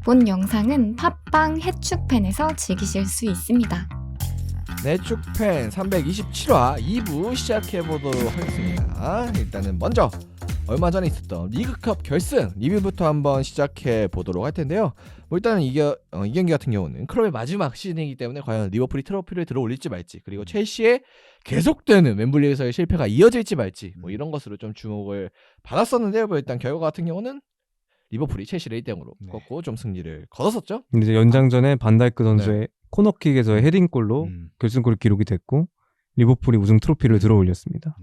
본 영상은 팟빵 해축팬에서 즐기실 수 있습니다. 해축팬 327화 2부 시작해보도록 하겠습니다. 일단은 먼저 얼마 전에 있었던 리그컵 결승 리뷰부터 한번 시작해보도록 할 텐데요. 뭐 일단은 이 경기 같은 경우는 클럽의 마지막 시즌이기 때문에 과연 리버풀이 트로피를 들어올릴지 말지, 그리고 첼시의 계속되는 웸블리에서의 실패가 이어질지 말지, 뭐 이런 것으로 좀 주목을 받았었는데요. 뭐 일단 결과 같은 경우는 리버풀이 첼시를 1대0으로 꺾고 좀 승리를 거뒀었죠. 이제 연장전에 반다이크 선수의 코너킥에서의 헤딩골로 결승골이 기록이 됐고 리버풀이 우승 트로피를 들어올렸습니다.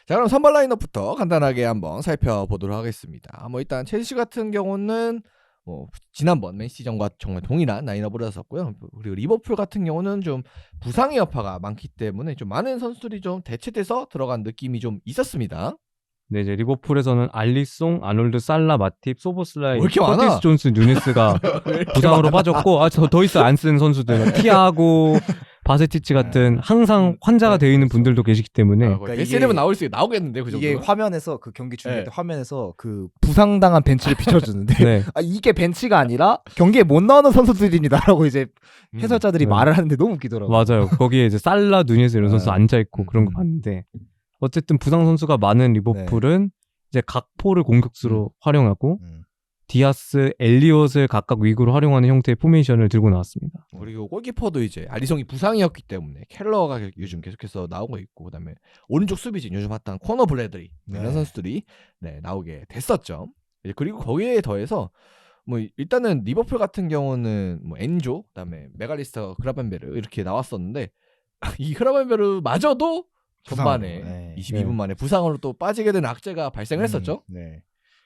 자, 그럼 선발 라인업부터 간단하게 한번 살펴보도록 하겠습니다. 뭐 일단 첼시 같은 경우는 뭐 지난번 맨시티전과 정말 동일한 라인업으로 했었고요. 그리고 리버풀 같은 경우는 좀 부상의 여파가 많기 때문에 좀 많은 선수들이 좀 대체돼서 들어간 느낌이 좀 있었습니다. 네, 이제 리버풀에서는 알리송, 아놀드, 살라, 마팁, 소보슬라이, 이렇게 많아? 커티스 존스, 누네스가 부상으로 빠졌고, 더 있어 안 쓰는 선수들, 티아고, 바세티치 같은 항상 환자가 되어 있는 분들도 계시기 때문에. 그러니까 SLM은 나오겠는데 그 정도. 이게 화면에서 그 경기 중계 때 화면에서 그 부상당한 벤치를 비춰주는데 네. 이게 벤치가 아니라 경기에 못 나오는 선수들입니다라고 이제 해설자들이 말을 하는데 너무 웃기더라고요. 맞아요. 거기에 이제 살라, 누네스 이런 선수 앉아 있고 그런 거 봤는데, 어쨌든 부상 선수가 많은 리버풀은 이제 각포를 공격수로 활용하고 디아스, 엘리엇을 각각 위구로 활용하는 형태의 포메이션을 들고 나왔습니다. 그리고 골키퍼도 이제 알리송이 부상이었기 때문에 켈러가 요즘 계속해서 나오고 있고, 그다음에 오른쪽 수비진 요즘 핫한 코너 블래드리 이런 선수들이 나오게 됐었죠. 그리고 거기에 더해서 뭐 일단은 리버풀 같은 경우는 뭐 엔조, 그다음에 메갈리스터, 그라벤베르 이렇게 나왔었는데 이 그라벤베르마저도 전반에 22분 만에 부상으로 또 빠지게 된 악재가 발생을 했었죠.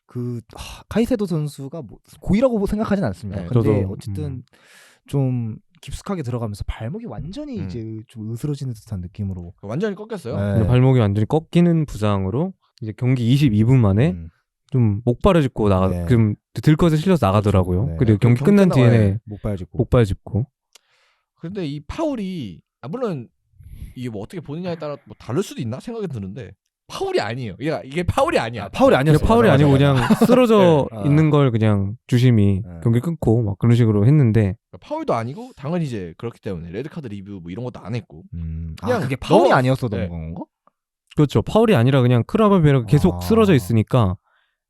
그 카이세도 선수가 뭐 고의라고 생각하진 않습니다. 근데 어쨌든 좀 깊숙하게 들어가면서 발목이 완전히 이제 좀 으스러지는 듯한 느낌으로 완전히 꺾였어요. 발목이 완전히 꺾이는 부상으로 이제 경기 22분 만에 좀 목발을 짚고 좀 들것에 실려서 나가더라고요. 그리고 경기 끝난 뒤에는 목발 짚고. 그런데 이 파울이 물론 이게 뭐 어떻게 보느냐에 따라 뭐 다를 수도 있나 생각이 드는데 파울이 아니에요. 이게 파울이 아니야. 파울이 아니었어요. 파울이 아니고 그냥 쓰러져 있는 걸 그냥 주심이 경기 끊고 막 그런 식으로 했는데, 파울도 아니고 당연히 이제 그렇기 때문에 레드카드 리뷰 뭐 이런 것도 안 했고 그냥 그게 파울이 아니었어 넘어간 건가? 그렇죠. 파울이 아니라 그냥 크라바베르가 계속 쓰러져 있으니까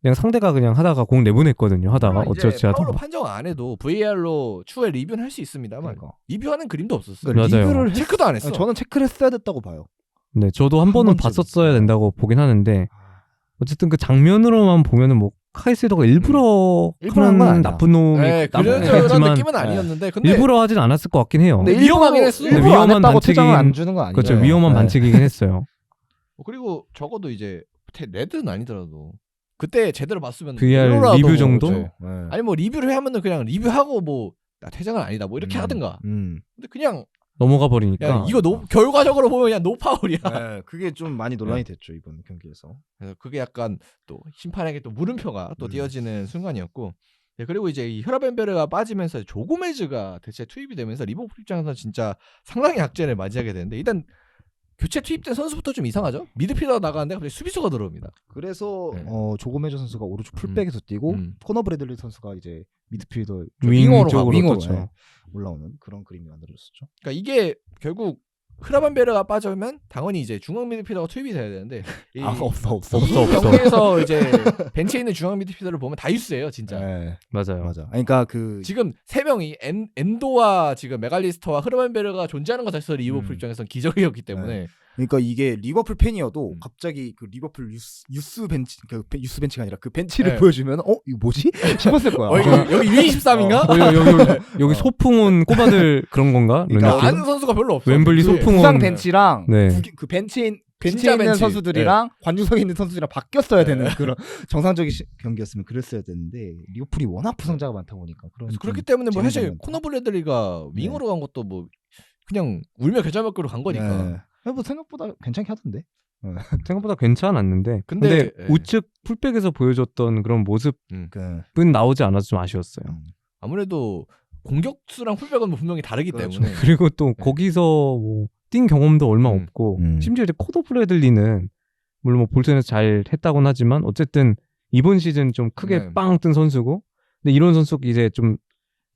그냥 상대가 그냥 하다가 공 내보냈거든요. 하다가 어쩌지 하다가 파울로 판정 안 해도 VAR로 추후에 리뷰는 할 수 있습니다만 리뷰하는 그림도 없었어요. 맞아요. 리뷰를 체크도 안 했어. 저는 체크를 했어야 됐다고 봐요. 네, 저도 한 번은 봤었어야 된다고 보긴 하는데, 어쨌든 그 장면으로만 보면은 뭐 카이세도가 일부러 하는 나쁜 놈이 그런 느낌은 아니었는데 근데 일부러 하진 않았을 것 같긴 해요. 근데 위험하긴 했어. 위험한 반칙이 안 주는 건 아니에요. 그렇죠. 위험한 반칙이긴 했어요. 그리고 적어도 이제 레드는 아니더라도 그때 제대로 봤으면 VR 리뷰 정도? 그렇죠. 아니 뭐 리뷰를 하면은 그냥 리뷰하고 뭐 퇴장은 아니다 뭐 이렇게 하든가. 근데 그냥 넘어가 버리니까 이거 결과적으로 보면 그냥 노파울이야. 그게 좀 많이 논란이 됐죠 이번 경기에서. 그래서 그게 약간 또 심판에게 또 물음표가 또 띄어지는 순간이었고, 그리고 이제 이 혈압엠베르가 빠지면서 조고메즈가 대체 투입이 되면서 리버풀 입장에서는 진짜 상당히 악재를 맞이하게 되는데, 일단 교체 투입된 선수부터 좀 이상하죠. 미드필더 나가는데 갑자기 수비수가 들어옵니다. 그래서 조고메즈 선수가 오른쪽 풀백에서 뛰고 코너 브래들리 선수가 이제 미드필더 윙으로 올라오는 그런 그림이 만들어졌었죠. 그러니까 이게 결국 흐라반베르가 빠지면 당연히 이제 중앙 미드필더가 투입이 돼야 되는데 없어. 경기에서 이제 벤치에 있는 중앙 미드필더를 보면 다 유스예요, 진짜. 맞아요. 그러니까 지금 세 명이 엔도와 지금 메갈리스터와 흐라반베르가 존재하는 것 자체로 리버풀 입장에서는 기적이었기 때문에. 그러니까 이게 리버풀 팬이어도 갑자기 그 리버풀 유스 벤치가 아니라 그 벤치를 보여주면 이거 뭐지? 싶었을 거야. 여기 U23인가? 여기 소풍 온 꼬마들 그런 건가? 그러니까 아는 선수가 별로 없어. 웸블리 소풍 온 부상 벤치랑 그 벤치에 있는 벤치. 선수들이랑 관중석에 있는 선수들이랑 바뀌었어야 되는 그런 정상적인 경기였으면 그랬어야 되는데 리버풀이 워낙 부상자가 많다 보니까 그렇기 때문에 뭐 사실 코너 블래들리가 윙으로 간 것도 뭐 그냥 울며 겨자 먹기로 간 거니까. 뭐 생각보다 괜찮게 하던데. 생각보다 괜찮았는데 근데 우측 풀백에서 보여줬던 그런 모습은 나오지 않아서 좀 아쉬웠어요. 아무래도 공격수랑 풀백은 분명히 다르기 때문에. 그리고 또 거기서 뭐 뛴 경험도 얼마 없고 심지어 이제 코더 브래들리는 물론 뭐 볼턴에서 잘 했다고는 하지만 어쨌든 이번 시즌 좀 크게 빵 뜬 선수고 근데 이런 선수가 이제 좀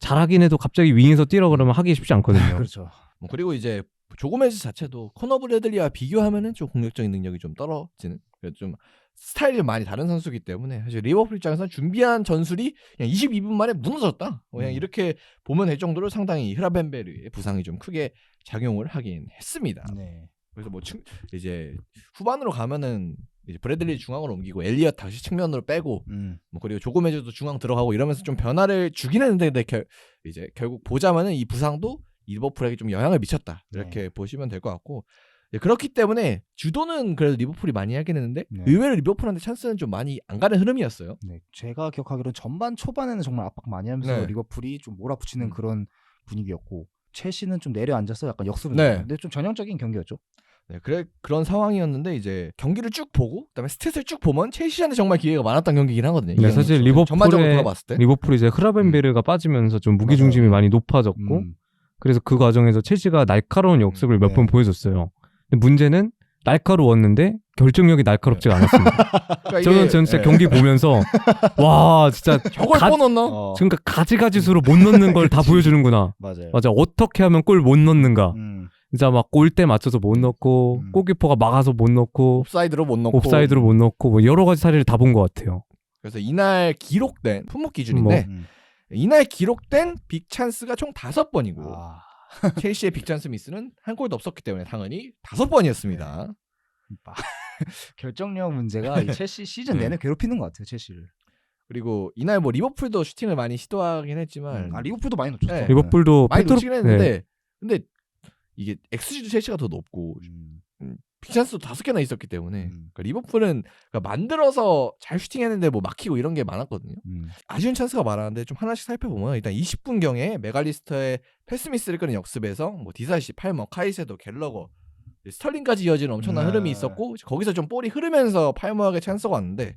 잘하긴 해도 갑자기 윙에서 뛰라 그러면 하기 쉽지 않거든요. 그렇죠. 뭐 그리고 이제 조 고메즈 자체도 코너 브래들리와 비교하면은 좀 공격적인 능력이 좀 떨어지는, 그래서 좀 스타일이 많이 다른 선수이기 때문에 사실 리버풀 입장에서는 준비한 전술이 그냥 22분 만에 무너졌다. 그냥 이렇게 보면 될 정도로 상당히 히라벤베르의 부상이 좀 크게 작용을 하긴 했습니다. 네. 그래서 뭐 이제 후반으로 가면은 이제 브래들리 중앙으로 옮기고 엘리엇 다시 측면으로 빼고 뭐 그리고 조고메즈도 중앙 들어가고 이러면서 좀 변화를 주긴 했는데 이제 결국 보자면은 이 부상도 리버풀에게 좀 영향을 미쳤다 이렇게 보시면 될 것 같고, 그렇기 때문에 주도는 그래도 리버풀이 많이 하긴 했는데 의외로 리버풀한테 찬스는 좀 많이 안 가는 흐름이었어요. 네. 제가 기억하기로는 전반 초반에는 정말 압박 많이 하면서 리버풀이 좀 몰아붙이는 그런 분위기였고 첼시는 좀 내려앉아서 약간 역습을 근데 좀 전형적인 경기였죠. 네, 그런 상황이었는데 이제 경기를 쭉 보고 그다음에 스탯을 쭉 보면 첼시한테 정말 기회가 많았던 경기긴 하거든요. 네, 사실 전반적으로 돌아봤을 때 리버풀이 이제 흐라벤베르가 빠지면서 좀 무게 중심이 많이 높아졌고 그래서 그 과정에서 첼시가 날카로운 역습을 몇 번 보여줬어요. 근데 문제는 날카로웠는데 결정력이 날카롭지가 않았습니다. 그러니까 저는 진짜 경기 보면서 와 진짜 저걸 또 넣나? 그러니까 가지가지수로 못 넣는 걸 다 보여주는구나. 맞아. 어떻게 하면 골 못 넣는가. 진짜 막 골대 맞춰서 못 넣고 골키퍼가 막아서 못 넣고 옵사이드로 못 넣고 뭐 여러 가지 사례를 다 본 것 같아요. 그래서 이날 기록된 품목 기준인데 이날 기록된 빅 찬스가 총 5번이고 첼시의 빅 찬스 미스는 한 골도 없었기 때문에 당연히 5번이었습니다. 결정력 문제가 이 첼시 시즌 내내 괴롭히는 것 같아요. 첼시를. 그리고 이날 뭐 리버풀도 슈팅을 많이 시도하긴 했지만 리버풀도 많이 놓쳤죠. 네. 리버풀도 많이 놓치긴 했는데 근데 이게 XG도 첼시가 더 높고 빅찬스도 5개나 있었기 때문에 그러니까 리버풀은 그러니까 만들어서 잘 슈팅했는데 뭐 막히고 이런 게 많았거든요. 아쉬운 찬스가 많았는데 좀 하나씩 살펴보면 일단 20분경에 메갈리스터의 패스 미스를 끄는 역습에서 뭐 디사시, 팔머, 카이세도, 갤러거, 스털링까지 이어지는 엄청난 흐름이 있었고 거기서 좀 볼이 흐르면서 팔머에게 찬스가 왔는데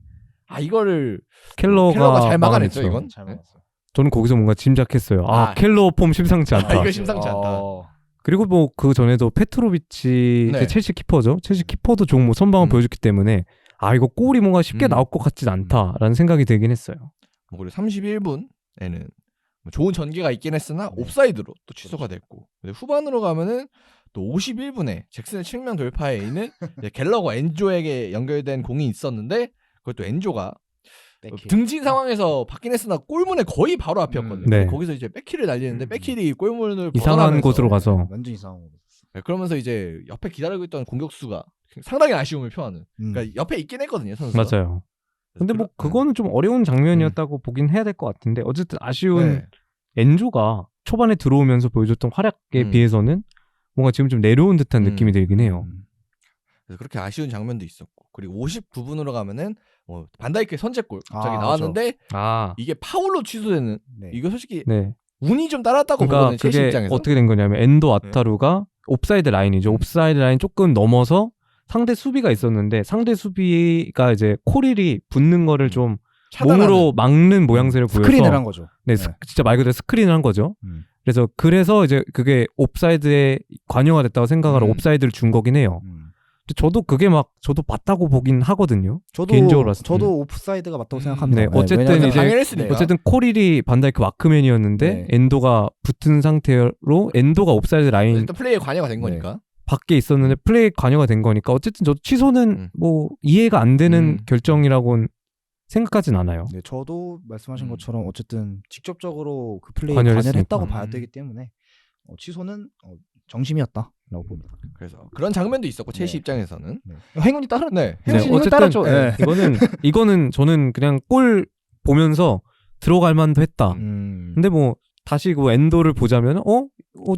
이거를 켈러가 잘 막아냈죠. 이건 잘 막았어요. 저는 거기서 뭔가 짐작했어요. 켈러 폼 심상치 않다. 이거 심상치 않다. 그리고 뭐 그 전에도 페트로비치 첼시 키퍼죠. 첼시 키퍼도 좀 뭐 선방을 보여줬기 때문에 이거 골이 뭔가 쉽게 나올 것 같진 않다라는 생각이 들긴 했어요. 그리고 31분에는 좋은 전개가 있긴 했으나 옵사이드로 또 취소가 됐고, 근데 후반으로 가면은 또 51분에 잭슨의 측면 돌파에 있는 갤러거 엔조에게 연결된 공이 있었는데 그것도 엔조가 등진 상황에서 받긴 했으나 골문에 거의 바로 앞이었거든요. 거기서 이제 백힐을 날리는데 백힐이 골문을 이상한 곳으로 가서 완전 이상한 곳. 그러면서 이제 옆에 기다리고 있던 공격수가 상당히 아쉬움을 표하는. 그러니까 옆에 있긴 했거든요, 선수가. 맞아요. 근데 뭐 그거는 좀 어려운 장면이었다고 보긴 해야 될 것 같은데 어쨌든 아쉬운 엔조가 초반에 들어오면서 보여줬던 활약에 비해서는 뭔가 지금 좀 내려온 듯한 느낌이 들긴 해요. 그래서 그렇게 아쉬운 장면도 있었고, 그리고 59분으로 가면은 반다이크의 선제골 갑자기 나왔는데 이게 파울로 취소되는 이거 솔직히 운이 좀 따랐다고 보거든요. 첼시 그게 입장에서. 어떻게 된 거냐면 엔도 아타루가 옵사이드 라인이죠. 옵사이드 라인 조금 넘어서 상대 수비가 있었는데 상대 수비가 이제 코릴이 붙는 거를 좀 몸으로 막는 모양새를 보여서 스크린을 한 거죠. 진짜 말 그대로 스크린을 한 거죠. 그래서 이제 그게 옵사이드에 관여가 됐다고 생각하러 옵사이드를 준 거긴 해요. 저도 그게 저도 맞다고 보긴 하거든요. 개인적으로 봤을 때. 저도 옵사이드가 맞다고 생각합니다. 어쨌든 어쨌든 코릴이 반다이크 마크맨이었는데 엔도가 붙은 상태로 엔도가 옵사이드 라인 일단 플레이에 관여가 된 거니까. 밖에 있었는데 플레이 관여가 된 거니까 어쨌든 저도 취소는 뭐 이해가 안 되는 결정이라고는 생각하진 않아요. 저도 말씀하신 것처럼 어쨌든 직접적으로 그 플레이에 관여를 했다고 봐야 되기 때문에 취소는 정심이었다라고 봅니다. 그래서 그런 장면도 있었고 첼시 입장에서는 행운이 따랐네. 어쨌든 따랐죠. 이거는 저는 그냥 골 보면서 들어갈 만도 했다. 근데 뭐 다시 그 엔도를 보자면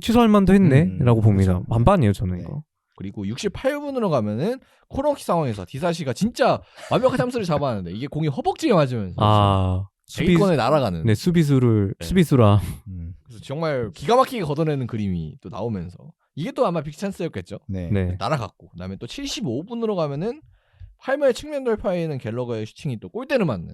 취소할 만도 했네라고 봅니다. 그렇죠. 반반이에요 저는 이거. 그리고 68분으로 가면은 코너킥 상황에서 디사시가 진짜 완벽한 참수를 잡았는데 이게 공이 허벅지에 맞으면서 대기권에 날아가는. 수비수라. 그래서 정말 기가 막히게 걷어내는 그림이 또 나오면서 이게 또 아마 빅찬스였겠죠. 날아갔고 그다음에 또 75분으로 가면은 팔머의 측면 돌파에는 갤러거의 슈팅이 또 골대를 맞는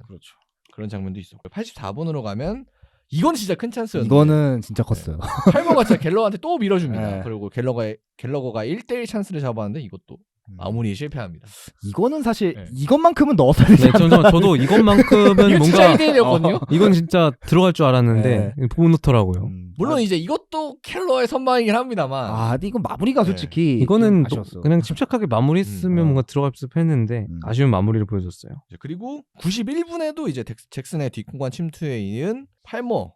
그런 장면도 있었고 84분으로 가면 이건 진짜 큰 찬스였는데 이거는 진짜 컸어요. 팔머가 진짜 갤러거한테 또 밀어줍니다. 그리고 갤러거가 1대1 찬스를 잡았는데 이것도 마무리에 실패합니다. 이거는 사실 네. 이것만큼은 넣었어야 되지 네, 않나? 저도 이것만큼은 뭔가 1대1이었거든요. 이건 진짜 들어갈 줄 알았는데 못 넣더라고요. 물론 이제 이것도 켈러의 선방이긴 합니다만 근데 이건 마무리가 네. 솔직히 이거는 좀 아쉬웠어. 그냥 침착하게 마무리했으면 뭔가 들어갈 법했는데 아쉬운 마무리를 보여줬어요. 그리고 91분에도 이제 잭슨의 뒷공간 침투에 이은 팔머의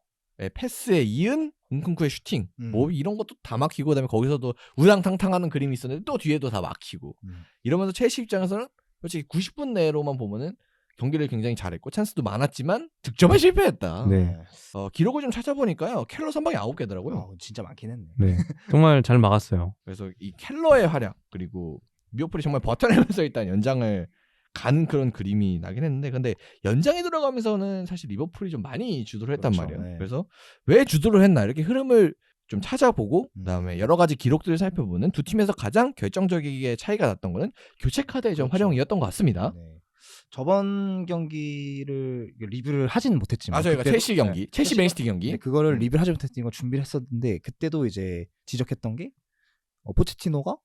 패스에 이은 웅kun쿠의 슈팅 뭐 이런 것도 다 막히고 그다음에 거기서도 우당탕탕하는 그림이 있었는데 또 뒤에도 다 막히고 이러면서 첼시 입장에서는 솔직히 90분 내로만 보면은 경기를 굉장히 잘했고 찬스도 많았지만 득점에 실패했다. 네. 기록을 좀 찾아보니까요. 켈러 선방이 9개더라고요. 진짜 많긴 했네. 네. 정말 잘 막았어요. 그래서 이 켈러의 활약 그리고 리버풀이 정말 버텨내면서 일단 연장을 간 그런 그림이 나긴 했는데 근데 연장에 들어가면서는 사실 리버풀이 좀 많이 주도를 했단 그렇죠. 말이에요. 네. 그래서 왜 주도를 했나 이렇게 흐름을 좀 찾아보고 그다음에 여러 가지 기록들을 살펴보는 두 팀에서 가장 결정적이게 차이가 났던 거는 교체 카드의 좀 그렇죠. 활용이었던 것 같습니다. 네. 저번 경기를 리뷰를 하진 못했지만 저희가 그때도- 첼시 경기, 네, 첼시 맨시티 경기. 네, 그거를 리뷰를 하지 못했으니까 준비를 했었는데 그때도 이제 지적했던 게 포체티노가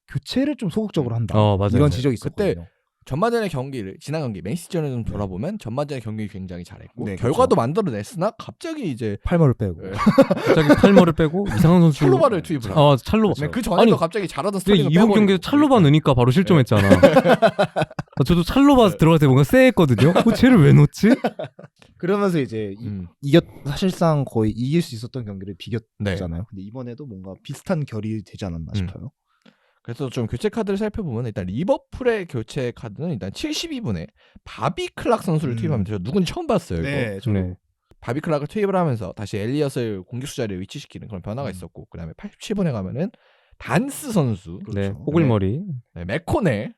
교체를 좀 소극적으로 한다. 맞아요. 이런 네. 지적이 그때 있었거든요. 전반전의 경기를 지난 경기 맨시티전을 좀 돌아보면 전반전의 경기 굉장히 잘했고 네, 결과도 그렇죠. 만들어냈으나 갑자기 이제 팔머를 빼고 네. 갑자기 팔머를 빼고 이상한 선수 찰로바를 투입을 하고 찰로바. 그 전에도 아니, 갑자기 잘하던 근데 스타일을 이번 빼버리고. 경기에서 찰로바 넣으니까 바로 실점했잖아. 저도 찰로바 들어갈 때 뭔가 쎄했거든요. 쟤를 왜 넣지? 그러면서 이제 사실상 거의 이길 수 있었던 경기를 비겼잖아요. 네. 근데 이번에도 뭔가 비슷한 결이 되지 않았나 싶어요. 그래서 좀 교체 카드를 살펴보면 일단 리버풀의 교체 카드는 일단 72분에 바비 클락 선수를 투입하면 되죠. 누군지 처음 봤어요. 이거. 네. 바비 클락을 투입을 하면서 다시 엘리엇을 공격수 자리에 위치시키는 그런 변화가 있었고 그다음에 87분에 가면은 단스 선수, 네. 그렇죠. 뽀글머리. 네, 맥코넬,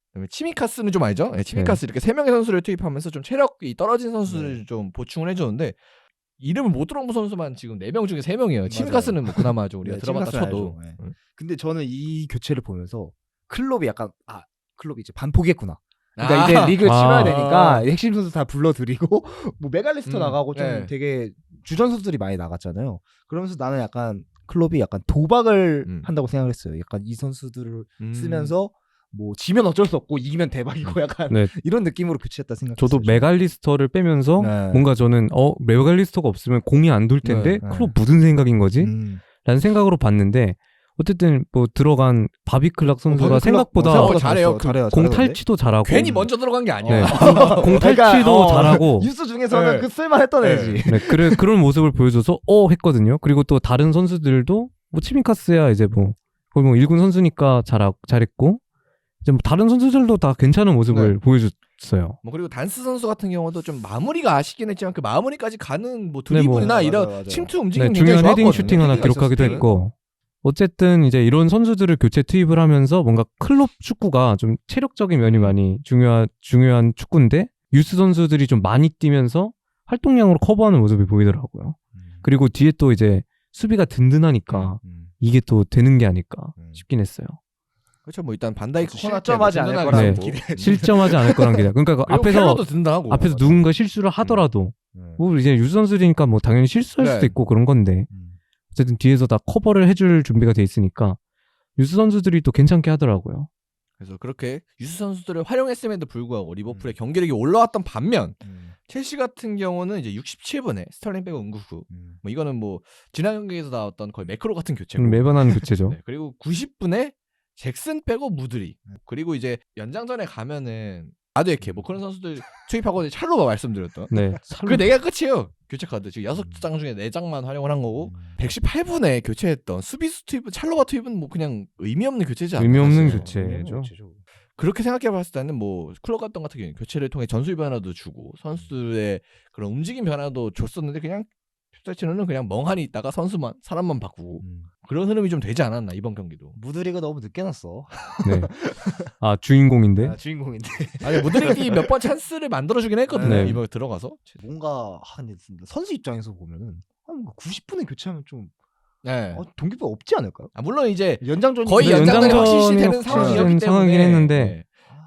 그다음에 치미카스는 좀 알죠? 네, 치미카스 이렇게 세 명의 선수를 투입하면서 좀 체력이 떨어진 선수를 좀 보충을 해줬는데 이름을 못 들어본 선수만 지금 4명 중에 3명이에요. 치미카스는 뭐 그나마 좀 우리가 네, 들어봤다 치미카스는 쳐도. 알죠. 네. 근데 저는 이 교체를 보면서 클롭이 약간 클롭이 이제 반포기했구나. 그러니까 이제 리그 치러야 되니까 핵심 선수 다 불러들이고 뭐 메갈리스터 나가고 좀 네. 되게 주전 선수들이 많이 나갔잖아요. 그러면서 나는 약간 클롭이 약간 도박을 한다고 생각을 했어요. 약간 이 선수들을 쓰면서 뭐 지면 어쩔 수 없고 이기면 대박이고 약간 네. 이런 느낌으로 교체했다 생각했어요. 저도 메갈리스터를 빼면서 네. 뭔가 저는 메갈리스터가 없으면 공이 안 돌 텐데 네. 클롭 무슨 생각인 거지? 라는 생각으로 봤는데 어쨌든 뭐 들어간 바비 클락 선수가 생각보다 잘해요. 공 탈취도 잘하고 괜히 먼저 들어간 게 아니야. 네. 공 탈취도 잘하고 뉴스 중에서는 네. 그 쓸만했던 네. 애지. 네, 그런 모습을 보여줘서 했거든요. 그리고 또 다른 선수들도 뭐 치미카스야 이제 뭐 거의 뭐 1군 선수니까 잘했고 이제 뭐 다른 선수들도 다 괜찮은 모습을 보여줬어요. 뭐 그리고 단스 선수 같은 경우도 좀 마무리가 아쉽긴 했지만 그 마무리까지 가는 뭐 드리블이나 이런 맞아요. 침투 움직임이 네, 굉장히 중요한 헤딩 좋았거든요. 슈팅 하나 헤딩이 기록하기도 있었을 했고 어쨌든 이제 이런 선수들을 교체 투입을 하면서 뭔가 클럽 축구가 좀 체력적인 면이 많이 중요한 축구인데 유스 선수들이 좀 많이 뛰면서 활동량으로 커버하는 모습이 보이더라고요. 그리고 뒤에 또 이제 수비가 든든하니까 이게 또 되는 게 아닐까 싶긴 했어요. 그렇죠. 뭐 일단 반다이크 실점하지 않을 든든하게 거라고 나오고. 기대. 실점하지 않을 거란 기대. 그러니까 그 그리고 켈러도 든든하고. 앞에서 누군가 실수를 하더라도 뭐 이제 유스 선수들이니까 뭐 당연히 실수할 수도 있고 그런 건데 어쨌든 뒤에서 다 커버를 해줄 준비가 돼 있으니까 유스 선수들이 또 괜찮게 하더라고요. 그래서 그렇게 유스 선수들을 활용했음에도 불구하고 리버풀의 경기력이 올라왔던 반면 첼시 같은 경우는 이제 67분에 스털링 빼고 은구쿠 뭐 이거는 뭐 지난 경기에서 나왔던 거의 매크로 같은 교체고 매번 하는 교체죠. 네, 그리고 90분에 잭슨 빼고 무드리 그리고 이제 연장전에 가면은 아드에케 뭐 그런 선수들 투입하고 찰로바 말씀드렸던 네. 그 4개가 끝이에요. 교체 카드 지금 6장 중에 4장만 활용을 한 거고 118분에 교체했던 수비수 투입은 찰로바 투입은 뭐 그냥 의미 없는 교체지 않나요? 의미 없는 사실. 교체죠. 그렇게 생각해봤을 때는 뭐 클럽 같은 경우는 교체를 통해 전술 변화도 주고 선수들의 그런 움직임 변화도 줬었는데 그냥 포체티노는 그냥 멍하니 있다가 선수만 사람만 바꾸고 그런 흐름이 좀 되지 않았나 이번 경기도. 무드리가 너무 늦게 났어. 네. 주인공인데. 주인공인데. 아니 무드릭이 몇 번 찬스를 만들어주긴 했거든요. 네. 이번에 들어가서. 뭔가 근데 선수 입장에서 보면은 90분에 교체하면 좀 네. 동기부여 없지 않을까요? 물론 이제 연장전이 거의 연장전이 확실시 되는 확실시 상황이었기 되는 때문에 상황이긴 했는데. 네.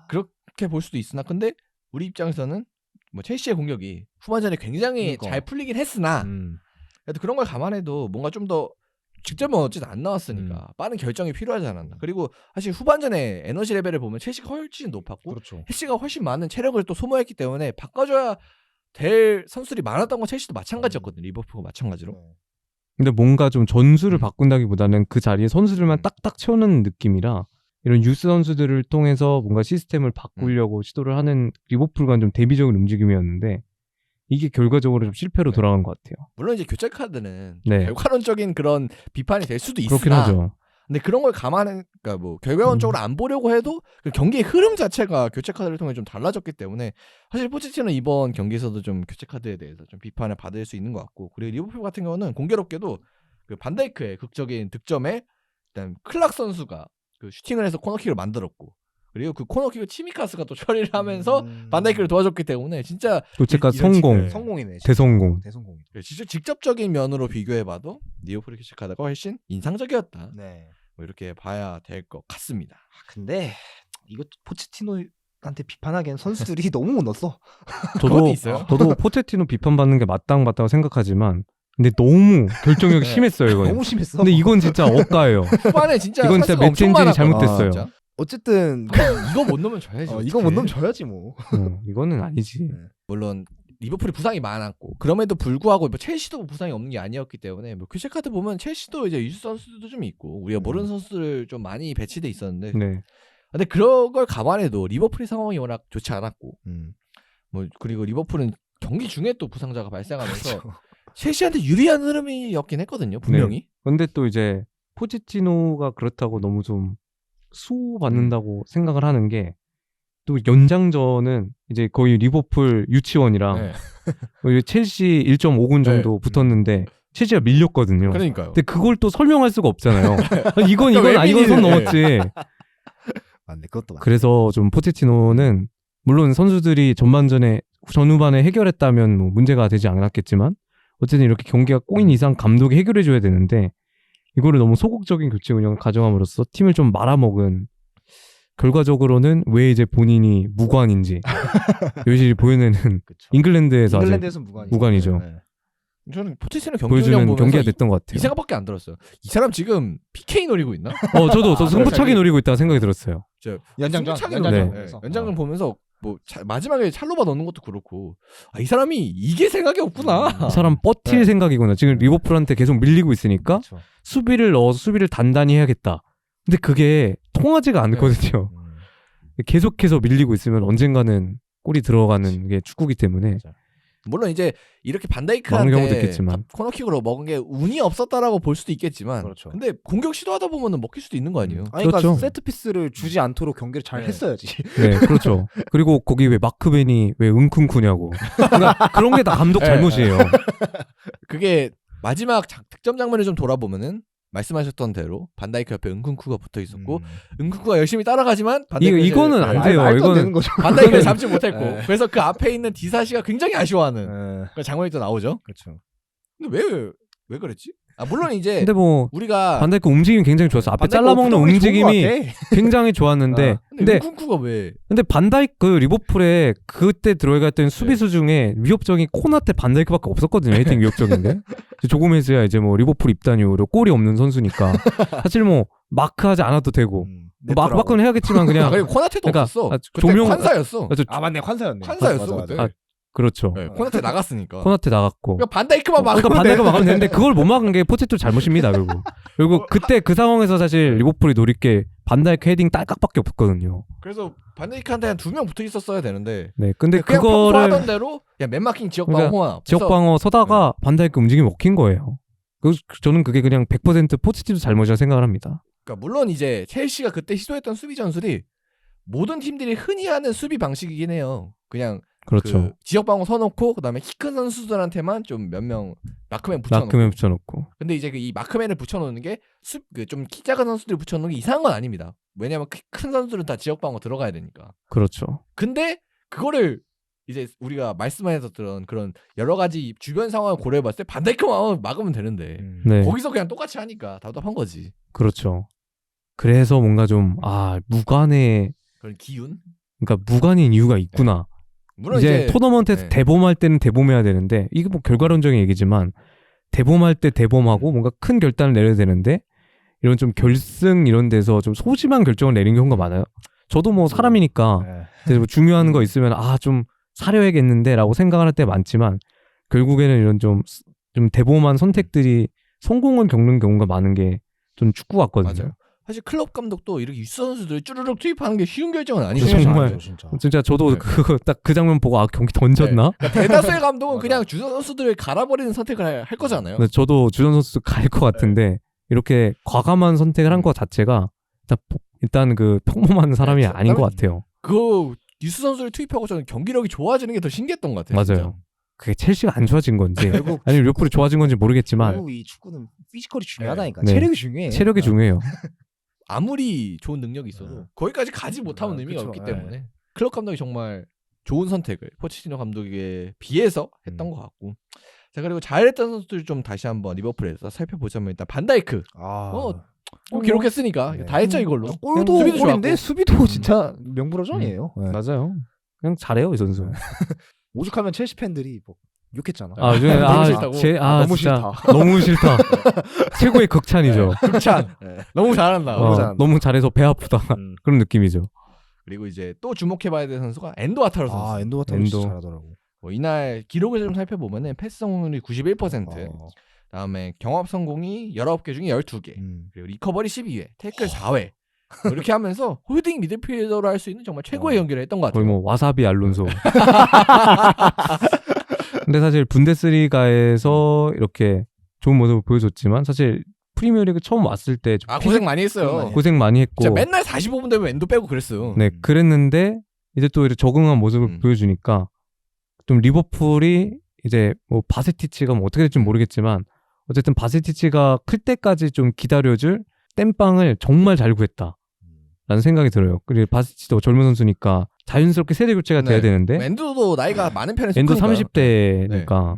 그렇게 볼 수도 있으나 근데 우리 입장에서는 뭐 첼시의 공격이 후반전에 굉장히 그러니까. 잘 풀리긴 했으나 그래도 그런 걸 감안해도 뭔가 좀 더 직접은 어쨌든 안 나왔으니까 빠른 결정이 필요하지 않았나. 그리고 사실 후반전에 에너지 레벨을 보면 첼시가 훨씬 높았고 그렇죠. 첼시가 훨씬 많은 체력을 또 소모했기 때문에 바꿔줘야 될 선수들이 많았던 건 첼시도 마찬가지였거든요. 리버풀과 마찬가지로. 근데 뭔가 좀 전술을 바꾼다기보다는 그 자리에 선수들만 딱딱 채우는 느낌이라 이런 유스 선수들을 통해서 뭔가 시스템을 바꾸려고 시도를 하는 리버풀과는 좀 대비적인 움직임이었는데 이게 결과적으로 좀 실패로 돌아간 것 같아요. 물론 이제 교체 카드는 네. 결과론적인 그런 비판이 될 수도 그렇긴 있으나 하죠. 근데 그런 걸 그러니까 뭐 결과론적으로 안 보려고 해도 그 경기의 흐름 자체가 교체 카드를 통해 좀 달라졌기 때문에 사실 포체티노는 이번 경기에서도 좀 교체 카드에 대해서 좀 비판을 받을 수 있는 것 같고 그리고 리버풀 같은 경우는 공교롭게도 그 반다이크의 극적인 득점에 일단 클락 선수가 그 슈팅을 해서 코너킥을 만들었고 그리고 그 코너킥을 치미카스가 또 처리를 하면서 반다이크를 도와줬기 때문에 진짜 교체까지 이런 성공, 성공이네. 대성공. 대성공. 진짜 직접적인 면으로 비교해봐도 리버풀의 교체 카드가 훨씬 인상적이었다. 네. 뭐 이렇게 봐야 될 것 같습니다. 근데 이거 포체티노한테 비판하기엔 선수들이 너무 못 넣었어. 그것도 있어요. 저도 포체티노 비판받는 게 마땅하다고 생각하지만 근데 너무 결정력이 네. 심했어요 이건. 너무 심했어. 근데 이건 진짜 억가예요. 후반에 진짜 이건 진짜 찬스가 엄청 맷 젠질이 많았거든요. 잘못됐어요. 진짜. 어쨌든 이거 못 넣으면 져야지. 이거 못 넣으면 져야지 뭐. 이거는 아니지. 물론 리버풀이 부상이 많았고 그럼에도 불구하고 뭐 첼시도 부상이 없는 게 아니었기 때문에 뭐 교체 카드 보면 첼시도 이제 유스 선수들도 좀 있고 우리가 모르는 선수들 좀 많이 배치돼 있었는데 네. 근데 그런 걸 감안해도 리버풀의 상황이 워낙 좋지 않았고 음. 뭐 그리고 리버풀은 경기 중에 또 부상자가 발생하면서 그렇죠. 첼시한테 유리한 흐름이었긴 했거든요 분명히. 근데 또 이제 포체티노가 그렇다고 너무 좀 수호받는다고 생각을 하는 게 또 연장전은 이제 거의 리버풀 유치원이랑 네. 거의 첼시 1.5군 정도 붙었는데 첼시가 밀렸거든요. 그러니까요. 근데 그걸 또 설명할 수가 없잖아요. 이건 그러니까 이건 선 외빈이네. 넘었지. 맞네, 그것도 맞네. 그래서 좀 포체티노는 물론 선수들이 전후반에 해결했다면 뭐 문제가 되지 않았겠지만 어쨌든 이렇게 경기가 꼬인 이상 감독이 해결해줘야 되는데 이거를 너무 소극적인 교체 운영을 가정함으로써 팀을 좀 말아먹은 결과적으로는 왜 이제 본인이 무관인지 요실히 보여내는 그쵸. 잉글랜드에서 아직 잉글랜드에서 무관이죠. 네. 저는 포체티노 경기 보여주는 운영 보면서 경기가 됐던 것 이 같아요. 생각밖에 안 들었어요. 이 사람 지금 PK 노리고 있나? 저도 승부차기 갑자기- 노리고 있다고 생각이 들었어요. 연장전 승부차기 연장전 네. 보면서. 연장전 보면서 뭐 마지막에 찰로바 넣는 것도 그렇고 이 사람이 이게 생각이 없구나. 이 사람 버틸 네. 생각이구나. 지금 리버풀한테 계속 밀리고 있으니까 그렇죠. 수비를 넣어서 수비를 단단히 해야겠다. 근데 그게 통하지가 않거든요. 계속해서 밀리고 있으면 언젠가는 골이 들어가는 게 축구기 때문에 물론 이제 이렇게 많은 경우도 반다이크한테 있겠지만. 코너킥으로 먹은 게 운이 없었다라고 볼 수도 있겠지만 그렇죠. 근데 공격 시도하다 보면은 먹힐 수도 있는 거 아니에요? 아니 그러니까 그렇죠. 세트 피스를 주지 않도록 경기를 잘 네. 했어야지. 네, 그렇죠. 그리고 거기 왜 마크벤이 왜 응쿵쿠냐고. 그러니까 그런 게 다 감독 네. 잘못이에요. 그게 마지막 득점 장면을 좀 돌아보면은 말씀하셨던 대로 반다이크 옆에 은kun쿠가 붙어 있었고 은kun쿠가 열심히 따라가지만 이거는 안 돼요. 말도 안 이거는 되는 거죠. 반다이크를 잡지 못했고 네. 그래서 그 앞에 있는 디사시가 굉장히 아쉬워하는 네. 그 장면이 또 나오죠. 그렇죠. 근데 왜 그랬지? 물론 이제 근데 뭐 우리가 반다이크 움직임이 굉장히 좋았어. 앞에 반다이크 잘라먹는 부담이 좋은 것 움직임이 같아. 굉장히 좋았는데 근데 은kun쿠가 왜 근데 반다이크 그 리버풀에 그때 들어갔던 수비수 중에 위협적인 코나테 반다이크밖에 없었거든요. 헤딩 위협적인데 조고메즈야 이제 뭐 리버풀 입단 이후로 골이 없는 선수니까 사실 뭐 마크하지 않아도 되고 마크는 해야겠지만 그냥 그리고 코나테도 그러니까, 없었어. 아, 그때 조명- 환사였어. 맞네, 환사였네. 환사였어, 맞아, 그때. 맞아. 그렇죠. 네, 코나테 나갔으니까. 코나테 나갔고 그러니까 반다이크만 막으면 그러니까 반다이크 돼. 막으면 되는데 그걸 못 막은 게 포체티노 잘못입니다. 결국 그때 그 상황에서 사실 리버풀이 노릴 게 반다이크 헤딩 딸깍밖에 없었거든요. 그래서 반다이크한테 한 2명 붙어 있었어야 되는데. 네, 근데 그냥 평소 그거를 하던 대로 그냥 맨마킹 지역 방어 그러니까 호화. 지역 방어 서다가 반다이크 움직임이 먹힌 거예요. 저는 그게 그냥 100% 포체티노 잘못이라고 생각을 합니다. 그러니까 물론 이제 첼시가 그때 시도했던 수비 전술이 모든 팀들이 흔히 하는 수비 방식이긴 해요. 그냥 그렇죠. 그 지역 방어 서놓고 그다음에 키 큰 선수들한테만 좀 몇 명 마크맨 붙여놓고. 마크맨 붙여놓고. 근데 이제 이 마크맨을 붙여놓는 게 좀 키 작은 선수들 붙여놓는 게 이상한 건 아닙니다. 왜냐면 큰 선수들은 다 지역 방어 들어가야 되니까. 그렇죠. 근데 그거를 이제 우리가 말씀하셨던 그런 여러 가지 주변 상황을 고려해봤을 때 반다이크만 막으면 되는데 네, 거기서 그냥 똑같이 하니까 답답한 거지. 그렇죠. 그래서 뭔가 좀 무관의 그런 기운. 그러니까 무관인 이유가 있구나. 물론 이제 이제 토너먼트에서 네. 대범할 때는 대범해야 되는데 이게 뭐 결과론적인 얘기지만 대범할 때 대범하고 뭔가 큰 결단을 내려야 되는데 이런 좀 결승 이런 데서 좀 소심한 결정을 내린 경우가 많아요. 저도 뭐 사람이니까 네. 뭐 중요한 거 있으면 좀 사려야겠는데라고 생각할 때 많지만 결국에는 이런 좀 대범한 선택들이 성공을 겪는 경우가 많은 게 좀 축구 같거든요. 맞아요. 사실 클럽 감독도 이렇게 유스 선수들을 쭈르륵 투입하는 게 쉬운 결정은 아니죠. 정말. 진짜 저도 네. 그거 딱 그 장면 보고 경기 던졌나? 그러니까 대다수의 감독은 맞아. 그냥 주전 선수들을 갈아버리는 선택을 할 거잖아요. 근데 저도 주전 선수 갈 것 같은데 이렇게 과감한 선택을 한 것 자체가 일단 그 평범한 사람이 네, 아닌 것 같아요. 그 유스 선수를 투입하고 저는 경기력이 좋아지는 게 더 신기했던 것 같아요. 맞아요. 그게 첼시가 안 좋아진 건지 결국 아니 리버풀이 좋아진 건지 모르겠지만 결국 이 축구는 피지컬이 중요하다니까. 네. 체력이 중요해. 체력이 중요해요. 아무리 좋은 능력이 있어도 네. 거기까지 가지 못하면 의미가 그쵸. 없기 때문에 클럽 감독이 정말 좋은 선택을 포체티노 감독에 비해서 했던 것 같고. 자, 그리고 잘했던 선수들 좀 다시 한번 리버풀에서 살펴보자면 일단 반다이크 기록했으니까 네. 다 했죠 이걸로. 골도 수비도 골인데 좋았고. 수비도 진짜 명불허전이에요. 네. 맞아요. 그냥 잘해요 이 선수. 오죽하면 첼시 팬들이 뭐 욕했잖아. 너무 싫다고? 너무 진짜 너무 싫다. 최고의 극찬이죠. 극찬. 너무 잘한다. 너무 잘한다. 너무 잘해서 배 아프다. 그런 느낌이죠. 그리고 이제 또 주목해봐야 될 선수가 엔도 아타로 선수. 엔도 같은 엔도. 진짜 잘하더라고. 뭐 이날 기록을 좀 살펴보면은 패스 성공률이 91%, 다음에 경합 성공이 19개 중에 12개, 그리고 리커버리 12회, 태클 4회. 이렇게 하면서 홀딩 미드필더로 할 수 있는 정말 최고의 연기를 했던 것 같아요. 거의 뭐 와사비 알론소. 근데 사실 분데스리가에서 이렇게 좋은 모습을 보여줬지만 사실 프리미어리그 처음 왔을 때 좀 고생 많이 했어요. 고생 많이 했고 진짜 맨날 45분 되면 엔도 빼고 그랬어요. 네, 그랬는데 이제 또 이렇게 적응한 모습을 보여주니까 좀 리버풀이 이제 뭐 바세티치가 뭐 어떻게 될지 모르겠지만 어쨌든 바세티치가 클 때까지 좀 기다려줄 땜빵을 정말 잘 구했다. 라는 생각이 들어요. 그리고 바세티치도 젊은 선수니까 자연스럽게 세대 교체가 돼야 되는데 엔도도 나이가 많은 편에서 엔도 30대니까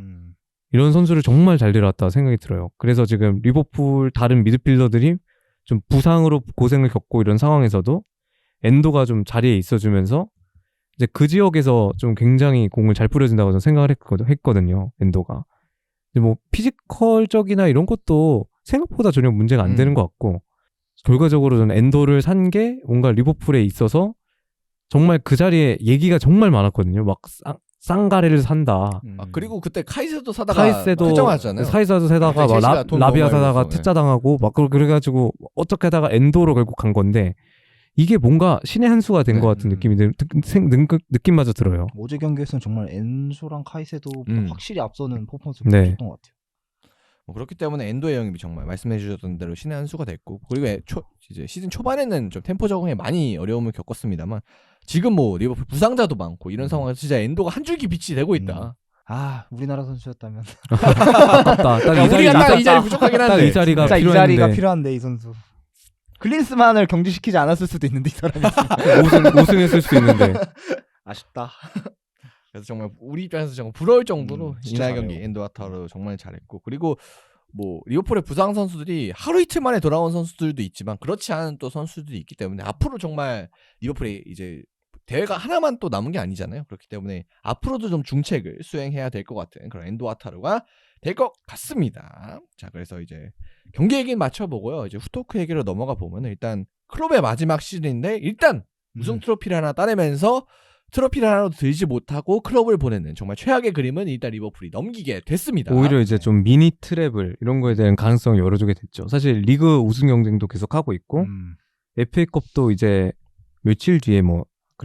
이런 선수를 정말 잘 데려왔다 생각이 들어요. 그래서 지금 리버풀 다른 미드필더들이 좀 부상으로 고생을 겪고 이런 상황에서도 엔도가 좀 자리에 있어주면서 이제 그 지역에서 좀 굉장히 공을 잘 뿌려준다고 저는 생각을 했거든요. 엔도가. 뭐 피지컬적이나 이런 것도 생각보다 전혀 문제가 안 되는 것 같고 결과적으로 저는 엔도를 산 게 뭔가 리버풀에 있어서 정말 그 자리에 얘기가 정말 많았거든요. 막 쌍가레를 산다. 그리고 그때 카이세도 사다가 카이세도 퇴장하잖아요. 사이사도 사다가 막 라비아 사다가 퇴짜당하고 막 그래가지고 어떻게 하다가 엔도로 결국 간 건데 이게 뭔가 신의 한 수가 된 것 같은 느낌마저 들어요. 어제 경기에서는 정말 엔소랑 카이세도 확실히 앞서는 퍼포먼스를 네. 보여줬던 것 같아요. 그렇기 때문에 엔도의 영입이 정말 말씀해 주셨던 대로 신의 한 수가 됐고 그리고 이제 시즌 초반에는 좀 템포 적응에 많이 어려움을 겪었습니다만 지금 뭐 리버풀 부상자도 많고 이런 상황에서 진짜 엔도가 한 줄기 빛이 되고 있다. 우리나라 선수였다면 아깝다. 딱 이 자리 부족하긴 한데 딱 이 자리가 이 필요했는데 자리가 필요한데 이 선수 클린스만을 경질시키지 않았을 수도 있는데 이 사람이 우승했을 수도 있는데 아쉽다. 그래서 정말 우리 입장에서 정말 부러울 정도로 진짜 이날 경기 엔도 아타로 정말 잘했고 그리고 뭐 리버풀의 부상 선수들이 하루 이틀 만에 돌아온 선수들도 있지만 그렇지 않은 또 선수들이 있기 때문에 앞으로 정말 리버풀이 이제 대회가 하나만 또 남은 게 아니잖아요. 그렇기 때문에 앞으로도 좀 중책을 수행해야 될 것 같은 그런 엔도 아타루가 될 것 같습니다. 자, 그래서 이제 경기 얘기는 맞춰보고요. 이제 후토크 얘기로 넘어가 보면 일단 클럽의 마지막 시즌인데 일단 우승 트로피를 하나 따내면서 트로피를 하나도 들지 못하고 클럽을 보내는 정말 최악의 그림은 일단 리버풀이 넘기게 됐습니다. 오히려 이제 좀 미니 트래블 이런 거에 대한 가능성을 열어주게 됐죠. 사실 리그 우승 경쟁도 계속 하고 있고 FA컵도 이제 며칠 뒤에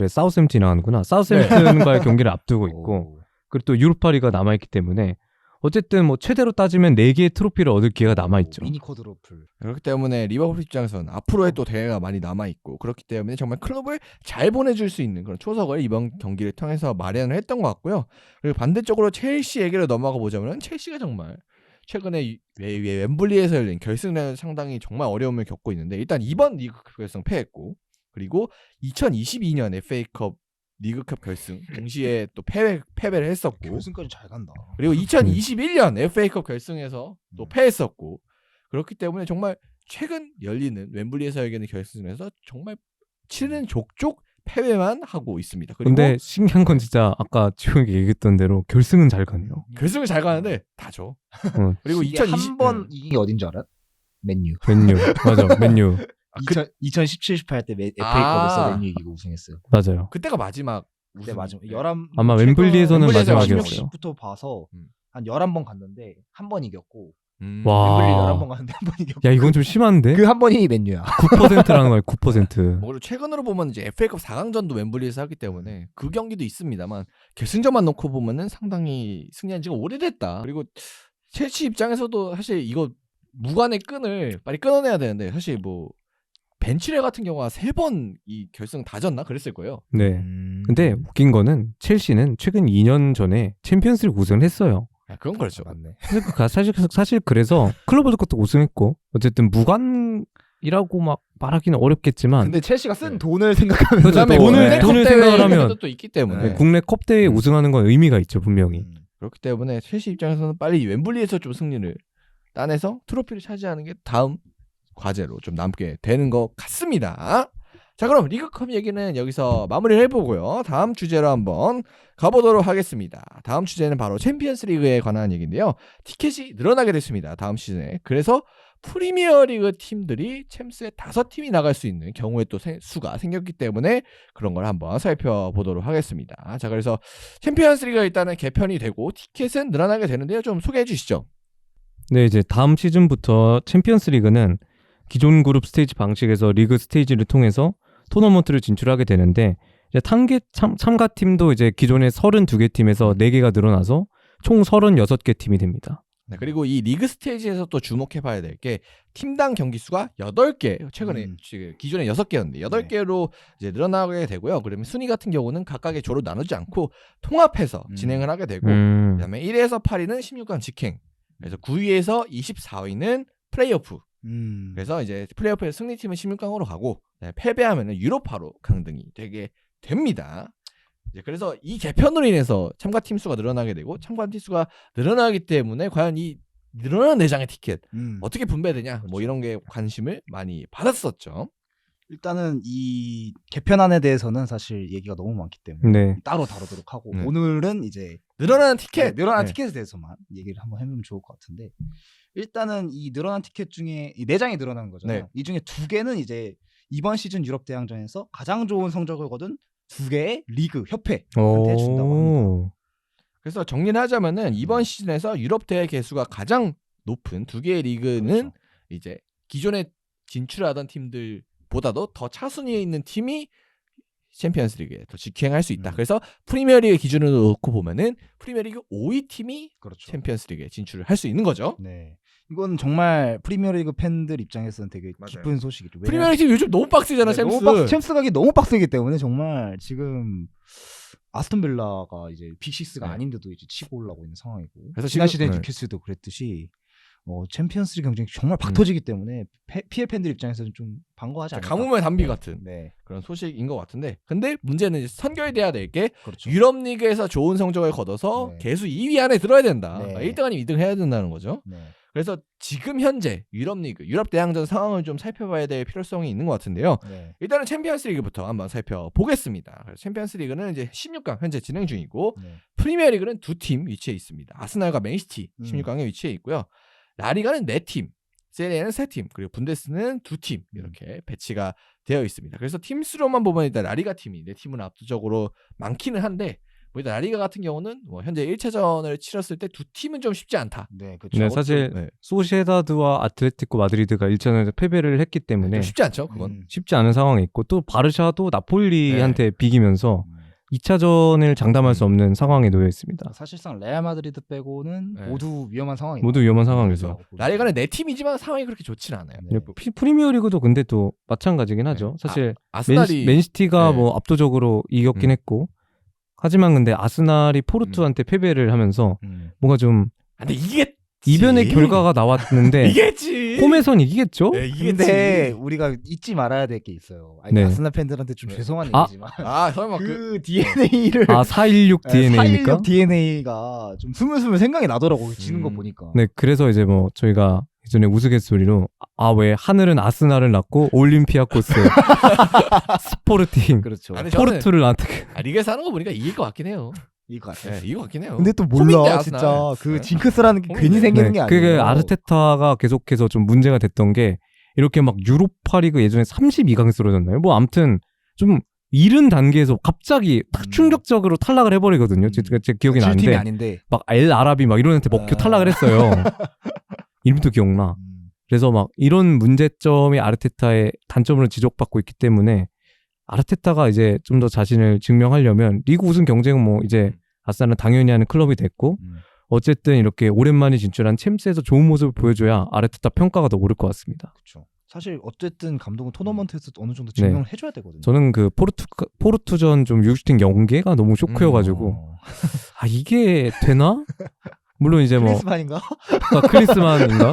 사우샘튼이 나가는구나. 사우샘튼과의 경기를 앞두고 있고 그리고 또 유로파리가 남아있기 때문에 어쨌든 최대로 따지면 4개의 트로피를 얻을 기회가 남아있죠. 미니 쿼드로플. 그렇기 때문에 리버풀 입장에서는 앞으로의 또 대회가 많이 남아있고 그렇기 때문에 정말 클럽을 잘 보내줄 수 있는 그런 초석을 이번 경기를 통해서 마련을 했던 것 같고요. 그리고 반대쪽으로 첼시 얘기를 넘어가 보자면 첼시가 정말 최근에 웸블리에서 열린 결승전에서 상당히 정말 어려움을 겪고 있는데 일단 이번 리그컵 결승 패했고 그리고 2022년 FA컵 리그컵 결승 동시에 또 패배를 했었고 결승까지 잘 간다. 그리고 2021년 FA컵 결승에서 또 패했었고 그렇기 때문에 정말 최근 열리는 웸블리에서 열리는 결승전에서 정말 치르는 족족 패배만 하고 있습니다. 그리고 근데 신기한 건 진짜 아까 지용이 얘기했던 대로 결승은 잘 가네요. 결승을 잘 가는데 다 줘. 어, 그리고 이게 2020 한번 이긴 게 어딘 줄 알아? 맨유. 맨유 맞아 맨유 2017-18 때 FA컵에서 아. 맨유 이기고 우승했어요. 맞아요. 그때가 마지막 그때 우승. 마지막 네. 11 아마 최근 웸블리에서는 웸블리에서 마지막이었어요. 16부터 봐서 음. 한 11번 갔는데 한 번 이겼고 와. 웸블리 11번 갔는데 한 번 이겼고 야 이건 좀 심한데? 그 한 번이 맨유야. 9%라는 거예요. 9%. 뭐 그리고 최근으로 보면 이제 FA컵 4강전도 웸블리에서 하기 때문에 그 경기도 있습니다만 결승전만 놓고 보면은 상당히 승리한 지가 오래됐다. 그리고 첼시 입장에서도 사실 이거 무관의 끈을 빨리 끊어내야 되는데 사실 뭐 벤치레 같은 경우가 3번 이 결승 다 졌나 그랬을 거예요. 네. 근데 웃긴 거는 첼시는 최근 2년 전에 챔피언스리그 우승을 했어요. 야, 그건 그렇죠. 맞네. 사실 그래서 클럽 월드컵도 우승했고 어쨌든 무관이라고 막 말하기는 어렵겠지만 근데 첼시가 쓴 네. 돈을 생각하면 그다음에 돈을- 국내 컵 돈을 대회 생각을 하면 것도 또 있기 때문에 네. 국내 컵 대회 우승하는 건 의미가 있죠 분명히. 그렇기 때문에 첼시 입장에서는 빨리 웸블리에서 좀 승리를 따내서 트로피를 차지하는 게 다음 과제로 좀 남게 되는 것 같습니다. 자, 그럼 리그컵 얘기는 여기서 마무리를 해보고요. 다음 주제로 한번 가보도록 하겠습니다. 다음 주제는 바로 챔피언스 리그에 관한 얘기인데요. 티켓이 늘어나게 됐습니다. 다음 시즌에. 그래서 프리미어리그 팀들이 챔스에 5팀이 나갈 수 있는 경우에 또 수가 생겼기 때문에 그런 걸 한번 살펴보도록 하겠습니다. 자, 그래서 챔피언스 리그가 일단은 개편이 되고 티켓은 늘어나게 되는데요. 좀 소개해 주시죠. 네, 이제 다음 시즌부터 챔피언스 리그는 기존 그룹 스테이지 방식에서 리그 스테이지를 통해서 토너먼트를 진출하게 되는데 이제 참가팀도 이제 기존의 32개 팀에서 4개가 늘어나서 총 36개 팀이 됩니다. 네, 그리고 이 리그 스테이지에서 또 주목해 봐야 될 게 팀당 경기 수가 8개, 최근에 지금 기존에 6개였는데 8개로 이제 늘어나게 되고요. 그러면 순위 같은 경우는 각각의 조로 나누지 않고 통합해서 진행을 하게 되고 그다음에 1위에서 8위는 16강 직행. 그래서 9위에서 24위는 플레이오프. 그래서 이제 플레이오프에서 승리팀은 16강으로 가고 패배하면은 유로파로 강등이 되게 됩니다. 이제 그래서 이 개편으로 인해서 참가팀 수가 늘어나게 되고 참가팀 수가 늘어나기 때문에 과연 이 늘어난 4장의 티켓 어떻게 분배되냐 뭐 그렇죠. 이런 게 관심을 많이 받았었죠. 일단은 이 개편안에 대해서는 사실 얘기가 너무 많기 때문에 네. 따로 다루도록 하고 네. 오늘은 이제 늘어나는 티켓, 늘어난 네. 티켓에 대해서만 얘기를 한번 해보면 좋을 것 같은데 일단은 이 늘어난 티켓 중에 이 4장이 늘어나는 거잖아요. 네. 이 중에 2개는 이제 이번 시즌 유럽 대항전에서 가장 좋은 성적을 거둔 2개의 리그 협회한테 준다고 합니다. 그래서 정리를 하자면은 이번 시즌에서 유럽 대회 개수가 가장 높은 2개의 리그는 그렇죠. 이제 기존에 진출하던 팀들보다도 더 차순위에 있는 팀이 챔피언스 리그에 더 직행할 수 있다. 그래서 프리미어리그 기준으로 놓고 보면은 프리미어리그 5위 팀이 그렇죠. 챔피언스 리그에 진출을 할 수 있는 거죠. 네. 이건 정말 프리미어리그 팬들 입장에서는 되게 맞아요. 기쁜 소식이죠. 왜냐면- 프리미어리그 팀 요즘 너무 빡세잖아, 네, 챔스. 챔스 가기 너무 빡세기 때문에 정말 지금 아스톤 빌라가 이제 빅6가 네. 아닌데도 이제 치고 올라오고 있는 상황이고 그래서 지난 지금- 시즌 네. 뉴캐슬도 그랬듯이 챔피언스리그 경쟁이 정말 박 음. 터지기 때문에 PL 팬들 입장에서는 좀 반가워하지 않을까. 가뭄의 단비 같은 네, 그런 소식인 것 같은데 근데 문제는 이제 선결돼야 될 게 그렇죠. 유럽 리그에서 좋은 성적을 거둬서 네. 개수 2위 안에 들어야 된다. 네. 1등 아니면 2등 해야 된다는 거죠. 네. 그래서 지금 현재 유럽 리그, 유럽 대항전 상황을 좀 살펴봐야 될 필요성이 있는 것 같은데요. 네. 일단은 챔피언스 리그부터 한번 살펴보겠습니다. 그래서 챔피언스 리그는 이제 16강 현재 진행 중이고 네. 프리미어 리그는 2팀 위치해 있습니다. 아스날과 맨시티 16강에 위치해 있고요. 라리가는 4팀, 세리에는 3팀, 그리고 분데스는 2팀 이렇게 배치가 되어 있습니다. 그래서 팀 수로만 보면 일단 라리가 팀이 4팀은 압도적으로 많기는 한데 뭐 일단 라리가 같은 경우는 뭐 현재 1차전을 치렀을 때 2팀은 좀 쉽지 않다. 네, 그렇죠. 네, 사실 네. 소시에다드와 아틀레티코 마드리드가 1차전에서 패배를 했기 때문에 좀 쉽지 않죠, 그건. 쉽지 않은 상황이 있고 또 바르샤도 나폴리한테 비기면서 2차전을 장담할 수 없는 상황에 놓여 있습니다. 사실상 레알 마드리드 빼고는 네. 모두 위험한 상황이죠. 모두 위험한 상황이죠. 라리가는 4팀이지만 상황이 그렇게 좋지는 않아요. 네. 프리미어리그도 근데 또 마찬가지긴 하죠. 네. 사실 아스날이 맨시티가 네. 뭐 압도적으로 이겼긴 했고 하지만 근데 아스날이 포르투한테 패배를 하면서 뭔가 좀 근데 이게 이변의 결과가 나왔는데 이겠지. 홈에선 이기겠죠? 네, 이겠지. 근데 우리가 잊지 말아야 될 게 있어요. 아니, 네. 아스날 팬들한테 좀 네. 죄송한 아. 얘기지만 아, 설마 그 DNA를 아 416 DNA입니까? 416 DNA가 좀 스물스물 생각이 나더라고 지는 거 음. 보니까. 네, 그래서 이제 뭐 저희가 예전에 우스갯소리로 왜 하늘은 아스날을 낳고 올림피아코스 스포르팅 그렇죠. 아니, 포르투를 낳았다. 리그에서 하는 거 보니까 이길 것 같긴 해요. 이거 같아요. 네, 이길 것 같긴 해요. 근데 또 홈인데, 몰라 아스날. 진짜 그 네. 징크스라는 게 홈인데. 괜히 생기는 게 아니에요. 그게 아르테타가 계속해서 좀 문제가 됐던 게 이렇게 막 유로파리그 예전에 32강에 쓰러졌나요? 뭐 아무튼 좀 이른 단계에서 갑자기 딱 충격적으로 탈락을 해버리거든요. 제 기억이 질 팀이 나는데 아닌데 막 엘 아라비 막 이런 애한테 먹혀 탈락을 했어요. 이름도 기억나. 그래서 막 이런 문제점이 아르테타의 단점으로 지적받고 있기 때문에 아르테타가 이제 좀 더 자신을 증명하려면 리그 우승 경쟁은 뭐 이제 아스날은 당연히 하는 클럽이 됐고 어쨌든 이렇게 오랜만에 진출한 챔스에서 좋은 모습을 보여줘야 아르테타 평가가 더 오를 것 같습니다. 그렇죠. 사실 어쨌든 감독은 토너먼트에서 어느 정도 증명을 해줘야 되거든요. 저는 그 포르투전 좀 6슈팅 연계가 너무 쇼크여가지고 이게 되나? 물론 이제 뭐 크리스만인가? 크리스만인가?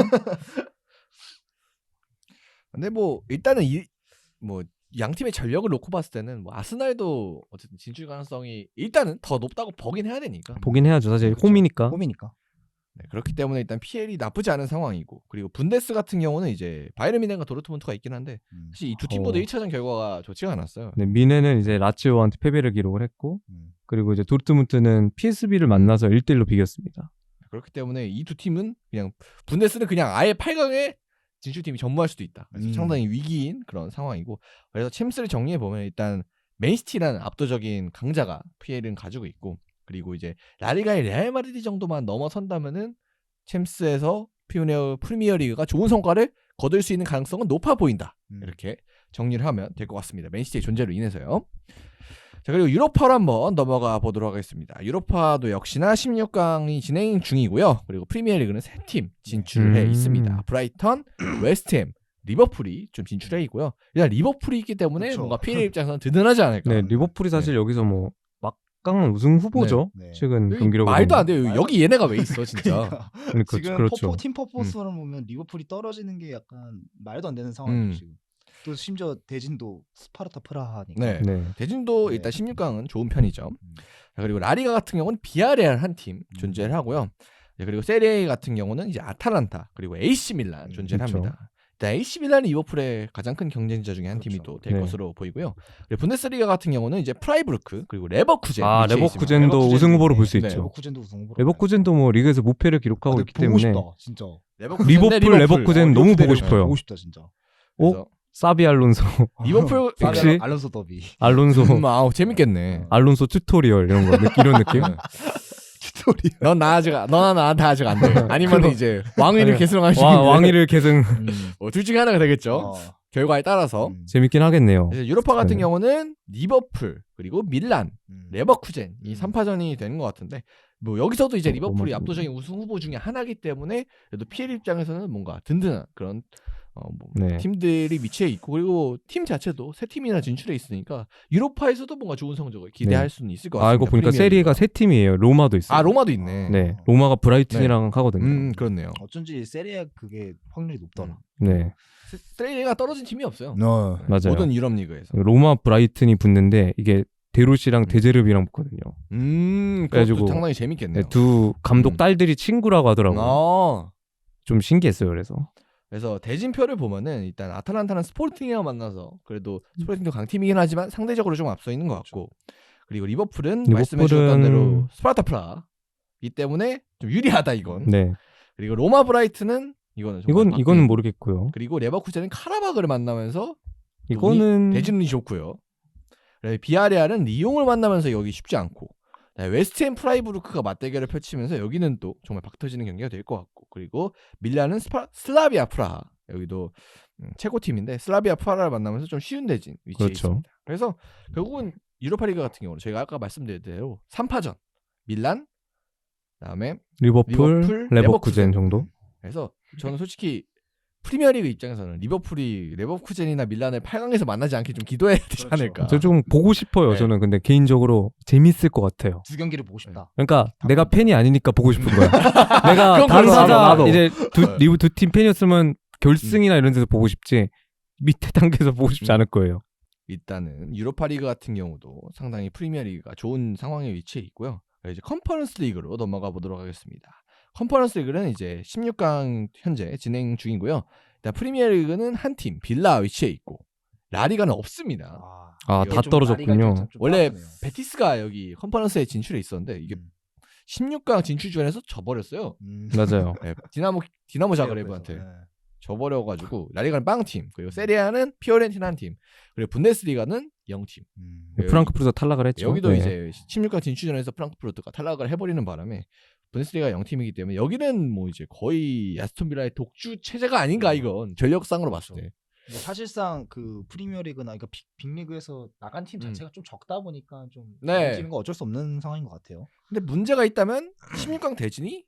근데 뭐 일단은 뭐 양 팀의 전력을 놓고 봤을 때는 뭐 아스날도 어쨌든 진출 가능성이 일단은 더 높다고 보긴 해야 되니까. 보긴 해야죠. 사실 그렇죠. 홈이니까. 홈이니까. 네, 그렇기 때문에 일단 PL이 나쁘지 않은 상황이고 그리고 분데스 같은 경우는 이제 바이에른 뮌헨과 도르트문트가 있긴 한데 사실 이 두 팀 모두 1차전 결과가 좋지가 않았어요. 네, 미네는 이제 라치오한테 패배를 기록을 했고 그리고 이제 도르트문트는 PSV를 만나서 1대1로 비겼습니다. 그렇기 때문에 이 두 팀은 그냥 분데스는 그냥 아예 8강에 진출팀이 전무할 수도 있다. 그래서 상당히 위기인 그런 상황이고 그래서 챔스를 정리해 보면 일단 맨시티라는 압도적인 강자가 PL은 가지고 있고 그리고 이제 라리가의 레알 마드리드 정도만 넘어선다면은 챔스에서 프리미어리그가 좋은 성과를 거둘 수 있는 가능성은 높아 보인다. 이렇게 정리를 하면 될 것 같습니다. 맨시티의 존재로 인해서요. 자 그리고 유로파로 한번 넘어가 보도록 하겠습니다. 유로파도 역시나 16강이 진행 중이고요. 그리고 프리미어리그는 3팀 진출해 있습니다. 브라이턴, 웨스트햄, 리버풀이 좀 진출해 있고요. 일단 리버풀이 있기 때문에 그쵸. 뭔가 PL 입장에서는 든든하지 않을까. 네, 리버풀이 사실 여기서 뭐 막강한 우승 후보죠. 네. 최근 여기 경기력으로 말도 안 보면. 돼요. 여기 얘네가 왜 있어 진짜. 그렇죠. 지금 그렇죠. 팀 퍼포먼스로 보면 리버풀이 떨어지는 게 약간 말도 안 되는 상황이에요 지금. 또 심지어 대진도 스파르타 프라하니까. 네. 네. 대진도 네. 일단 16강은 좋은 편이죠. 자, 그리고 라리가 같은 경우는 비아레알 한 팀 존재를 하고요. 네, 그리고 세리에 같은 경우는 이제 아탈란타 그리고 AC 밀란 존재를 그렇죠. 합니다. 일단 AC 밀란이 리버풀의 가장 큰 경쟁자 중에 한 그렇죠. 팀이 또 될 네. 것으로 보이고요. 그리고 분데스리가 같은 경우는 이제 프라이부르크 그리고 레버쿠젠. 레버쿠젠도 우승 후보로 볼 수 네. 있죠. 레버쿠젠도 우승 후보. 레버쿠젠도 뭐 리그에서 무패를 기록하고 있기 보고 때문에 싶다 진짜. 리버풀, 레버쿠젠 너무 보고 싶어요. 보고 싶다 진짜. 그래서 사비 알론소, 리버풀 역시 알론소 더비. 알론소, 아우 재밌겠네. 알론소 튜토리얼 이런 거 이런 느낌? 튜토리얼. 너나 나한테 아직 안 돼. 아니면 이제 왕위를 계승할 수 있는 왕위를 계승 둘 중에 하나가 되겠죠. 결과에 따라서. 재밌긴 하겠네요. 그래서 유로파 같은 네. 경우는 리버풀 그리고 밀란, 레버쿠젠 이 3파전이 되는 것 같은데 뭐 여기서도 이제 리버풀이 맞아. 압도적인 우승 후보 중에 하나이기 때문에 그래도 PL 입장에서는 뭔가 든든한 그런 네. 팀들이 위치해 있고 그리고 팀 자체도 세 팀이나 진출해 있으니까 유로파에서도 뭔가 좋은 성적을 기대할 수는 있을 것 같습니다. 알고 보니까 세리에가 세 팀이에요. 로마도 있어요. 아 로마도 있네. 네, 로마가 브라이튼이랑 하거든요. 그렇네요. 어쩐지 세리아 그게 확률이 높더라. 네, 세리에가 떨어진 팀이 없어요. 어. 맞아요. 모든 유럽 리그에서. 로마 브라이튼이 붙는데 이게 데로시랑 데제르비랑 붙거든요. 그것도 그래가지고 상당히 재밌겠네요. 네, 두 감독 딸들이 친구라고 하더라고요. 아. 좀 신기했어요. 그래서 대진표를 보면은 일단 아탈란타는 스포르팅이랑 만나서 그래도 스포르팅도 강팀이긴 하지만 상대적으로 좀 앞서 있는 것 같고 그리고 리버풀은 말씀해주셨던 대로 스파르타 프라 이 때문에 좀 유리하다 이건. 네, 그리고 로마 브라이트는 이거는 모르겠고요. 그리고 레버쿠젠은 카라바그를 만나면서 이거는 대진운이 좋고요. 비아레알은 리옹을 만나면서 여기 쉽지 않고 웨스트햄 프라이부르크가 맞대결을 펼치면서 여기는 또 정말 박터지는 경기가 될 것 같고 그리고 밀란은 슬라비아 프라하 여기도 최고 팀인데 슬라비아 프라하를 만나면서 좀 쉬운 대진 위치에 그렇죠. 있습니다. 그래서 결국은 유로파리그 같은 경우는 저희가 아까 말씀드린 대로 3파전 밀란 그다음에 리버풀, 레버쿠젠 정도. 그래서 저는 솔직히 프리미어리그 입장에서는 리버풀이 레버쿠젠이나 밀란을 8강에서 만나지 않게 좀 기도해야 되지 그렇죠. 않을까. 저 좀 보고 싶어요. 네. 저는 근데 개인적으로 재밌을 것 같아요. 두 경기를 보고 싶다. 그러니까 내가 팬이 아니니까 보고 싶은 거야. 내가 그건 당사자 나도. 이제 리브 두 팀 팬이었으면 결승이나 이런 데서 보고 싶지 밑에 단계에서 보고 싶지 않을 거예요. 일단은 유로파리그 같은 경우도 상당히 프리미어리그가 좋은 상황에 위치해 있고요. 이제 컨퍼런스 리그로 넘어가 보도록 하겠습니다. 컨퍼런스 리그는 이제 16강 현재 진행 중이고요. 일단 프리미어리그는 한 팀 빌라 위치에 있고 라리가는 없습니다. 아, 이거 다 좀 떨어졌군요. 원래 베티스가 여기 컨퍼런스에 진출해 있었는데 이게 16강 진출전에서 져버렸어요. 맞아요. 네, 디나모 자그레브한테 져버려가지고 라리가는 빵팀, 그리고 세리아는 피오렌티나 한 팀, 그리고 분데스리가는 0팀. 프랑크푸르트 탈락을 했죠. 여기도 네. 이제 16강 진출전에서 프랑크푸르트가 탈락을 해버리는 바람에 분데스리가 0팀이기 때문에 여기는 뭐 이제 거의 아스톤 빌라의 독주 체제가 아닌가, 이건 전력상으로 봤을 때. 사실상 그 프리미어리그나 그러니까 빅리그에서 나간 팀 자체가 좀 적다 보니까 좀 네. 팀인 거 어쩔 수 없는 상황인 것 같아요. 근데 문제가 있다면 16강 대진이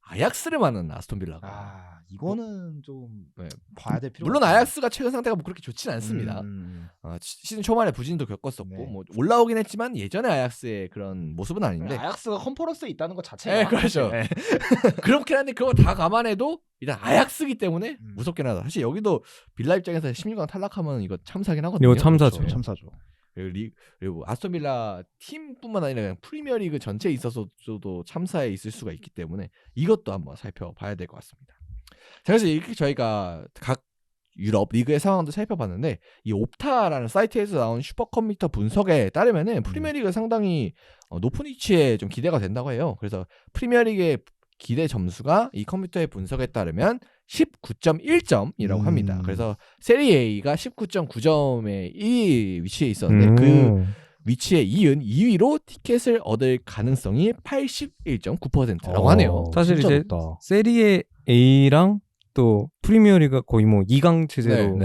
아약스를 만난 아스톤 빌라가. 이거는 좀 네. 봐야 될 필요가 물론 있어요. 아약스가 최근 상태가 뭐 그렇게 좋진 않습니다. 시즌 초반에 부진도 겪었었고 네. 뭐 올라오긴 했지만 예전에 아약스의 그런 모습은 아닌데. 아약스가 컨퍼런스에 있다는 것 자체가 네, 그렇죠. 네. 그렇긴 한데 그거 다 감안해도 일단 아약스기 때문에 무섭긴 하다. 사실 여기도 빌라 입장에서 16강 탈락하면 이거 참사긴 하거든요. 이거 참사죠. 그렇죠. 참사죠. 그리고 아스톤 빌라 팀뿐만 아니라 그냥 프리미어리그 전체에 있어서도 참사에 있을 수가 있기 때문에 이것도 한번 살펴봐야 될 것 같습니다. 자, 그래서 이렇게 저희가 각 유럽 리그의 상황도 살펴봤는데 이 옵타라는 사이트에서 나온 슈퍼컴퓨터 분석에 따르면은 프리미어리그 상당히 높은 위치에 좀 기대가 된다고 해요. 그래서 프리미어리그의 기대 점수가 이 컴퓨터의 분석에 따르면 19.1점이라고 합니다. 그래서 세리에A가 19.9점에 1위 위치에 있었는데 그 위치에 이은 2위로 티켓을 얻을 가능성이 81.9%라고 하네요. 사실 이제 세리에 A랑 또 프리미어리가 거의 뭐 2강 체제로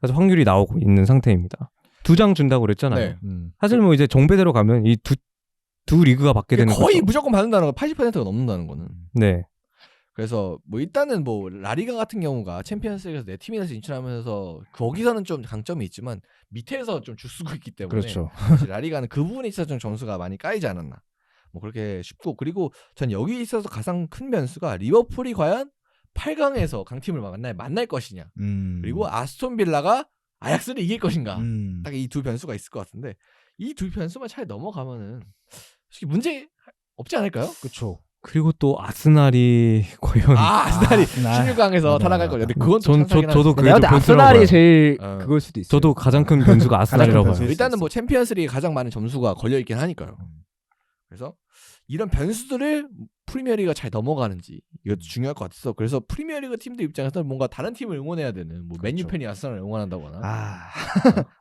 사실 확률이 나오고 있는 상태입니다. 2장 준다고 그랬잖아요. 네. 사실 뭐 이제 정배대로 가면 이 두 리그가 받게 되는 거의 거죠. 무조건 받는다는 거, 80%가 넘는다는 거는. 네. 그래서 뭐 일단은 뭐 라리가 같은 경우가 챔피언스리그에서 4팀이나 진출하면서 거기서는 좀 강점이 있지만 밑에서 좀 줄 수가 있기 때문에 그렇죠. 사실 라리가는 그 부분에 있어서 좀 점수가 많이 까이지 않았나, 뭐 그렇게 싶고, 그리고 전 여기 있어서 가장 큰 변수가 리버풀이 과연 8강에서 강팀을 만날 것이냐, 그리고 아스톤 빌라가 아약스를 이길 것인가, 딱 이 두 변수가 있을 것 같은데 이 두 변수만 잘 넘어가면은 솔직히 문제 없지 않을까요? 그렇죠. 그리고 또 아스날이 과연 아스날이 16강에서 탈락할 거예요. 근데 그건 좀 저도 그게 내가 좀 근데 변수라고 아스날이 봐요. 제일 그걸 수도 있어요. 저도 가장 큰 변수가 아스날이라고 가장 큰 봐요. 변수. 일단은 뭐 챔피언스리그 가장 많은 점수가 걸려 있긴 하니까요. 그래서 이런 변수들을 프리미어리가 잘 넘어가는지 이것도 중요할 것 같아서, 그래서 프리미어리그 팀들 입장에서 뭔가 다른 팀을 응원해야 되는, 뭐 맨유 팬이 아스날을 응원한다거나,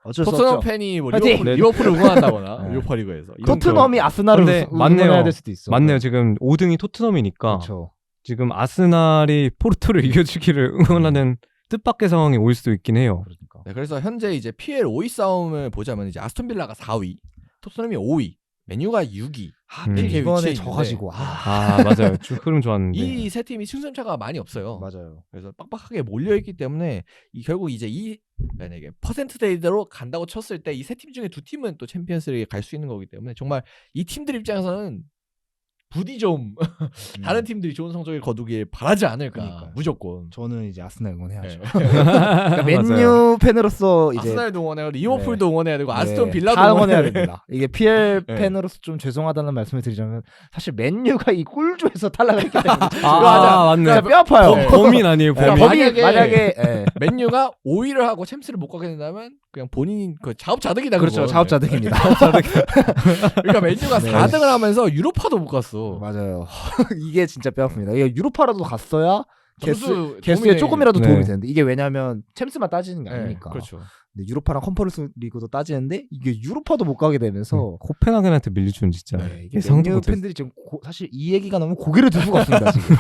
어쩔 수 토트넘 없죠. 팬이 뭐 화이팅! 리버풀을 응원한다거나 유로파리그에서 토트넘이 아스날을 근데 응원해야 될 수도 있어. 맞네요. 지금 5등이 토트넘이니까 그렇죠. 지금 아스날이 포르토를 이겨주기를 응원하는 뜻밖의 상황이 올 수도 있긴 해요. 그러니까. 네, 그래서 현재 이제 PL 5위 싸움을 보자면 이제 아스톤 빌라가 4위, 토트넘이 5위, 맨유가 6위. 이렇게 이번에 위치해 져가지고 맞아요. 흐름 좋았는데. 이 세 팀이 승점차가 많이 없어요. 맞아요. 그래서 빡빡하게 몰려 있기 때문에 결국 이제 만약에 퍼센트대로 간다고 쳤을 때 이 세 팀 중에 두 팀은 또 챔피언스리그에 갈 수 있는 거기 때문에 정말 이 팀들 입장에서는 부디 좀 다른 팀들이 좋은 성적을 거두길 바라지 않을까. 그러니까요. 무조건. 저는 이제 아스날 응원해야죠. 네. 그러니까 맨유 팬으로서 이제 아스날도 응원해야 되고 리버풀도 응원해야 되고 아스톤 네, 빌라도 다 응원해야 응원해야 됩니다. 이게 PL 네. 팬으로서 좀 죄송하다는 말씀을 드리자면 사실 맨유가 이 꿀조에서 탈락을 했기 때문에 맞네. 뼈 아파요. 네. 범인 아니에요, 네, 범인. 만약에 예. 맨유가 5위를 하고 챔스를 못 가게 된다면 그냥 본인 그 자업자득이다. 그렇죠. 그건. 자업자득입니다. 그러니까 맨유가 네. 4등을 하면서 유로파도 못 갔어. 맞아요. 이게 진짜 뼈 아픕니다. 이게 유로파라도 갔어야 점수 개수에 도움이- 조금이라도 네. 도움이 되는데 이게 왜냐하면 챔스만 따지는 게 네, 아니니까. 그렇죠. 근데 유로파랑 컨퍼런스 리그도 따지는데 이게 유로파도 못 가게 되면서 코펜하겐한테 밀리준 진짜. 네, 이게 예상도 맨유 못했어. 팬들이 지금 사실 이 얘기가 나오면 고개를 들 수가 없습니다. 지금.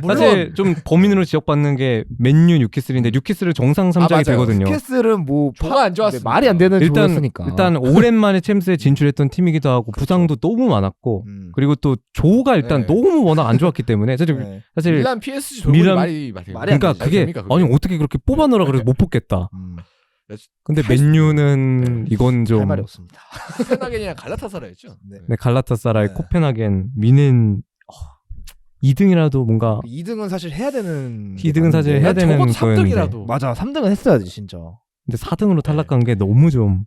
사실 좀 범인으로 지적받는 게 맨유 뉴캐슬인데 뉴캐슬은 정상 3장이 맞아요. 되거든요. 캐슬은 뭐 조가 안 좋았습니다. 말이 안 되는 일단 조였으니까. 일단 오랜만에 챔스에 진출했던 팀이기도 하고 부상도 너무 많았고 그리고 또 조가 일단 네. 너무 워낙 안 좋았기 때문에 사실 네. 사실 밀란 PSG 조율이 밀란- 말이 말이 안 그러니까 되죠. 그게 됩니까, 그게? 아니 어떻게 그렇게 뽑아넣으라 그래서 못 뽑겠다. 근데 할 수- 맨유는 이건 할 좀 말이 없습니다. 코펜하겐이랑 갈라타사라였죠. 네. 네, 갈라타사라이, 네. 코펜하겐, 미넨 2등이라도 뭔가 2등은 사실 해야 되는. 2등은 사실 해야 되는 적어도 거였는데 3등이라도. 맞아. 3등은 했어야지 진짜. 근데 4등으로 탈락한 게 너무 좀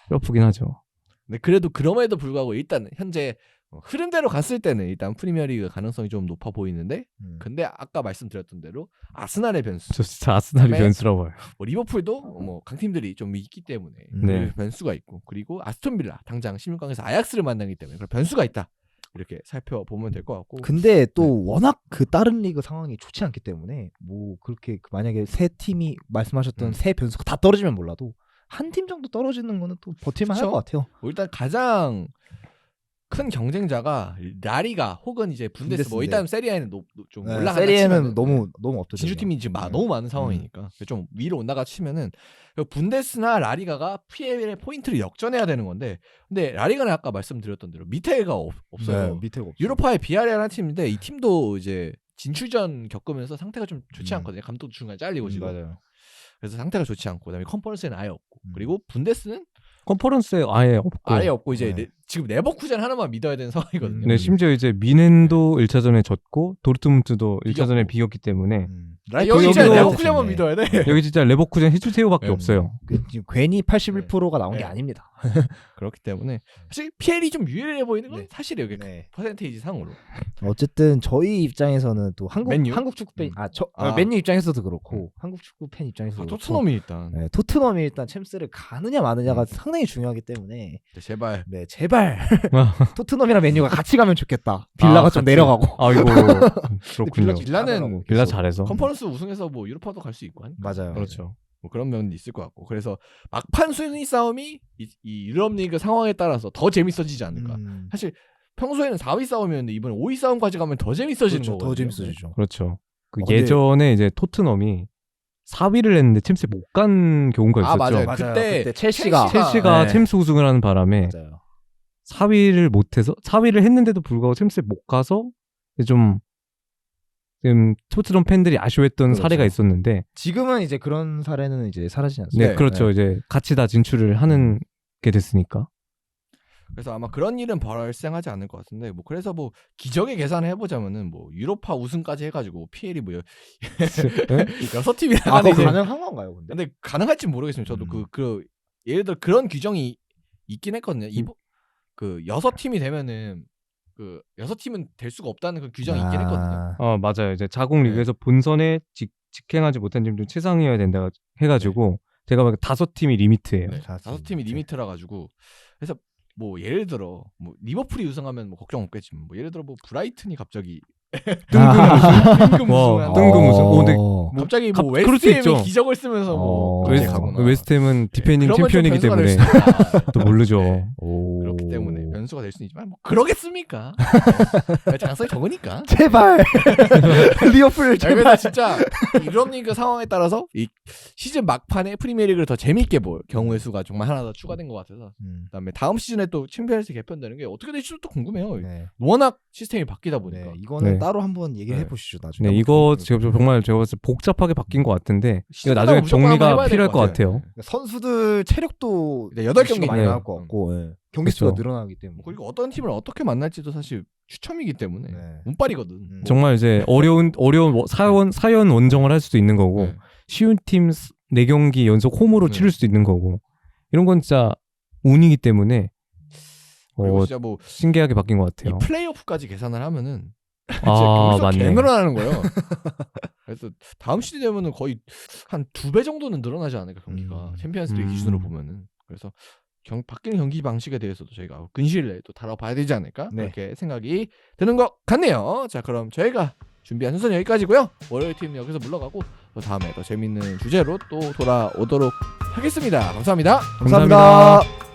뼈아프긴 하죠. 네, 그래도 그럼에도 불구하고 일단 현재 흐름대로 갔을 때는 일단 프리미어리그 가능성이 좀 높아 보이는데 근데 아까 말씀드렸던 대로 아스날의 변수, 저 진짜 아스날이 그다음에 변수라고 봐요. 뭐 리버풀도 뭐 강팀들이 좀 있기 때문에 네. 그 변수가 있고 그리고 아스톤 빌라 당장 16강에서 아약스를 만나기 때문에 그런 변수가 있다. 이렇게 살펴보면 될 것 같고. 근데 또 워낙 그 다른 리그 상황이 좋지 않기 때문에 뭐 그렇게 만약에 세 팀이 말씀하셨던 세 변수가 다 떨어지면 몰라도 한 팀 정도 떨어지는 거는 또 버틸만 할 그쵸? 것 같아요. 뭐 일단 가장 큰 경쟁자가 라리가 혹은 이제 분데스 뭐 일단 세리아에는 좀 올라간다 세리에는 치면은 너무 압도적이에요. 진주팀이 지금 너무 많은 상황이니까 좀 위로 온다가 치면은 분데스나 라리가가 PL의 포인트를 역전해야 되는 건데 근데 라리가는 아까 말씀드렸던 대로 밑에가 없어요. 네, 밑에가 없어요. 유로파의 비아레알한 팀인데 이 팀도 이제 진출전 겪으면서 상태가 좀 좋지 않거든요. 감독도 중간에 잘리고 지금. 맞아요. 그래서 상태가 좋지 않고 그다음에 컨퍼런스에는 아예 없고 그리고 분데스는 컨퍼런스에 아예 없고. 아예 없고 이제 지금 레버쿠젠 하나만 믿어야 되는 상황이거든요. 네, 심지어 이제 미넨도 1차전에 졌고 도르트문트도 1차전에 비겼기 때문에 여기 이제 여기도- 레버쿠젠만 믿어야 돼. 여기 진짜 레버쿠젠 해주세요밖에 네. 없어요. 지금 괜히 81%가 나온 게 네. 아닙니다. 그렇기 때문에 사실 PL이 좀 유리해 보이는 건 네. 사실이에요. 여기 네. 퍼센테이지 상으로. 어쨌든 저희 입장에서는 또 맨유? 한국 축구 팬 아. 맨유 입장에서도 그렇고 한국 축구 팬 입장에서도 그렇고 토트넘이 일단 네, 토트넘이 일단 챔스를 가느냐 마느냐가 상당히 중요하기 때문에 제발 네 제발 토트넘이랑 맨유가 같이 가면 좋겠다. 빌라가 좀 같이. 내려가고. 아이고 그렇군요. 빌라는 빌라 잘해서. 컨퍼런스 우승해서 뭐 유로파도 갈 수 있고 하니까. 맞아요. 그렇죠. 뭐 그런 면도 있을 것 같고 그래서 막판 순위 싸움이 이 유럽리그 상황에 따라서 더 재밌어지지 않을까. 사실 평소에는 4위 싸움이었는데 이번에 5위 싸움까지 가면 더 재밌어지는 그렇죠. 거거든요. 더 재밌어지죠. 그렇죠. 그 근데- 예전에 이제 토트넘이 4위를 했는데 챔스 못 간 경우가 있었죠. 맞아요. 그때 그때 첼시가 첼시가 네. 챔스 우승을 하는 바람에 맞아요. 4위를 못해서 4위를 했는데도 불구하고 챔스에 못 가서 좀 토트넘 팬들이 아쉬워했던 그렇죠. 사례가 있었는데 지금은 이제 그런 사례는 이제 사라지지 않습니다. 네, 그렇죠. 이제 같이 다 진출을 하는 게 됐으니까. 그래서 아마 그런 일은 발생하지 않을 것 같은데 뭐 그래서 뭐 기적의 계산을 해보자면은 뭐 유로파 우승까지 해가지고 PL이 뭐 6팀이 아, 나가는 그거 가능한 건가요, 근데? 근데 가능할지 모르겠습니다. 저도 그 예를 들어 그런 규정이 있긴 했거든요. 그 6팀이 되면은 그 6팀은 될 수가 없다는 그 규정이 있긴 했거든요. 맞아요. 이제 자국 리그에서 본선에 직행하지 못한 팀 중 최상이어야 된다 해가지고 제가 보기엔 5팀이 리미트예요. 네, 5팀이 리미트라 가지고 그래서 뭐 예를 들어 뭐 리버풀이 우승하면 뭐 걱정 없겠지만 뭐 예를 들어 뭐 브라이튼이 갑자기 뜬금 우승을 뜬금 우승. 근데 갑자기 뭐 그럴 수 있죠. 웨스트햄이 기적을 쓰면서 뭐 그렇게 가거나. 웨스트햄은 디펜딩 그러면 좀 챔피언이기 변수가 될 때문에 수 있다. 또 모르죠. 네. 그렇기 때문에 변수가 될 수는 있지만 뭐 그러겠습니까? 장성이 적으니까. 제발 리버풀 그래서 제발. 진짜 유럽리그 상황에 따라서 이 시즌 막판에 프리미어리그를 더 재밌게 볼 경우의 수가 정말 하나 더 추가된 것 같아서 그다음에 다음 시즌에 또 챔피언스 개편되는 게 어떻게 될지도 또 궁금해요. 네. 워낙 시스템이 바뀌다 보니까. 네, 이거는 네. 따로 한번 얘기해 보시죠. 나중에. 네, 이거 지금 정말 제가 봤을 때 복잡하게 바뀐 것 같은데 이거 시즌마다 나중에 무조건 한번 정리가 해봐야 될 필요할 것 것 같아요. 선수들 체력도 네, 8경기 많이 네. 나올 것 같고 경기 수가 그렇죠. 늘어나기 때문에. 그리고 어떤 팀을 어떻게 만날지도 사실 추첨이기 때문에 네. 운빨이거든. 정말 이제 어려운 사연 원정을 할 수도 있는 거고 네. 쉬운 팀 4경기 연속 홈으로 네. 치를 수도 있는 거고 이런 건 진짜 운이기 때문에 그리고 진짜 뭐 신기하게 바뀐 것 이 같아요. 플레이오프까지 계산을 하면은 아, 경기수가 개 맞네. 늘어나는 거예요. 그래서 다음 시즌 되면은 거의 한 2배 정도는 늘어나지 않을까 경기가 챔피언스리그 기준으로 보면은. 그래서 바뀌는 경기 방식에 대해서도 저희가 근시일 내에 또 다뤄봐야 되지 않을까 네. 그렇게 생각이 드는 것 같네요. 자, 그럼 저희가 준비한 순서는 여기까지고요. 월요일 팀 여기서 물러가고 또 다음에 더 재밌는 주제로 또 돌아오도록 하겠습니다. 감사합니다. 감사합니다.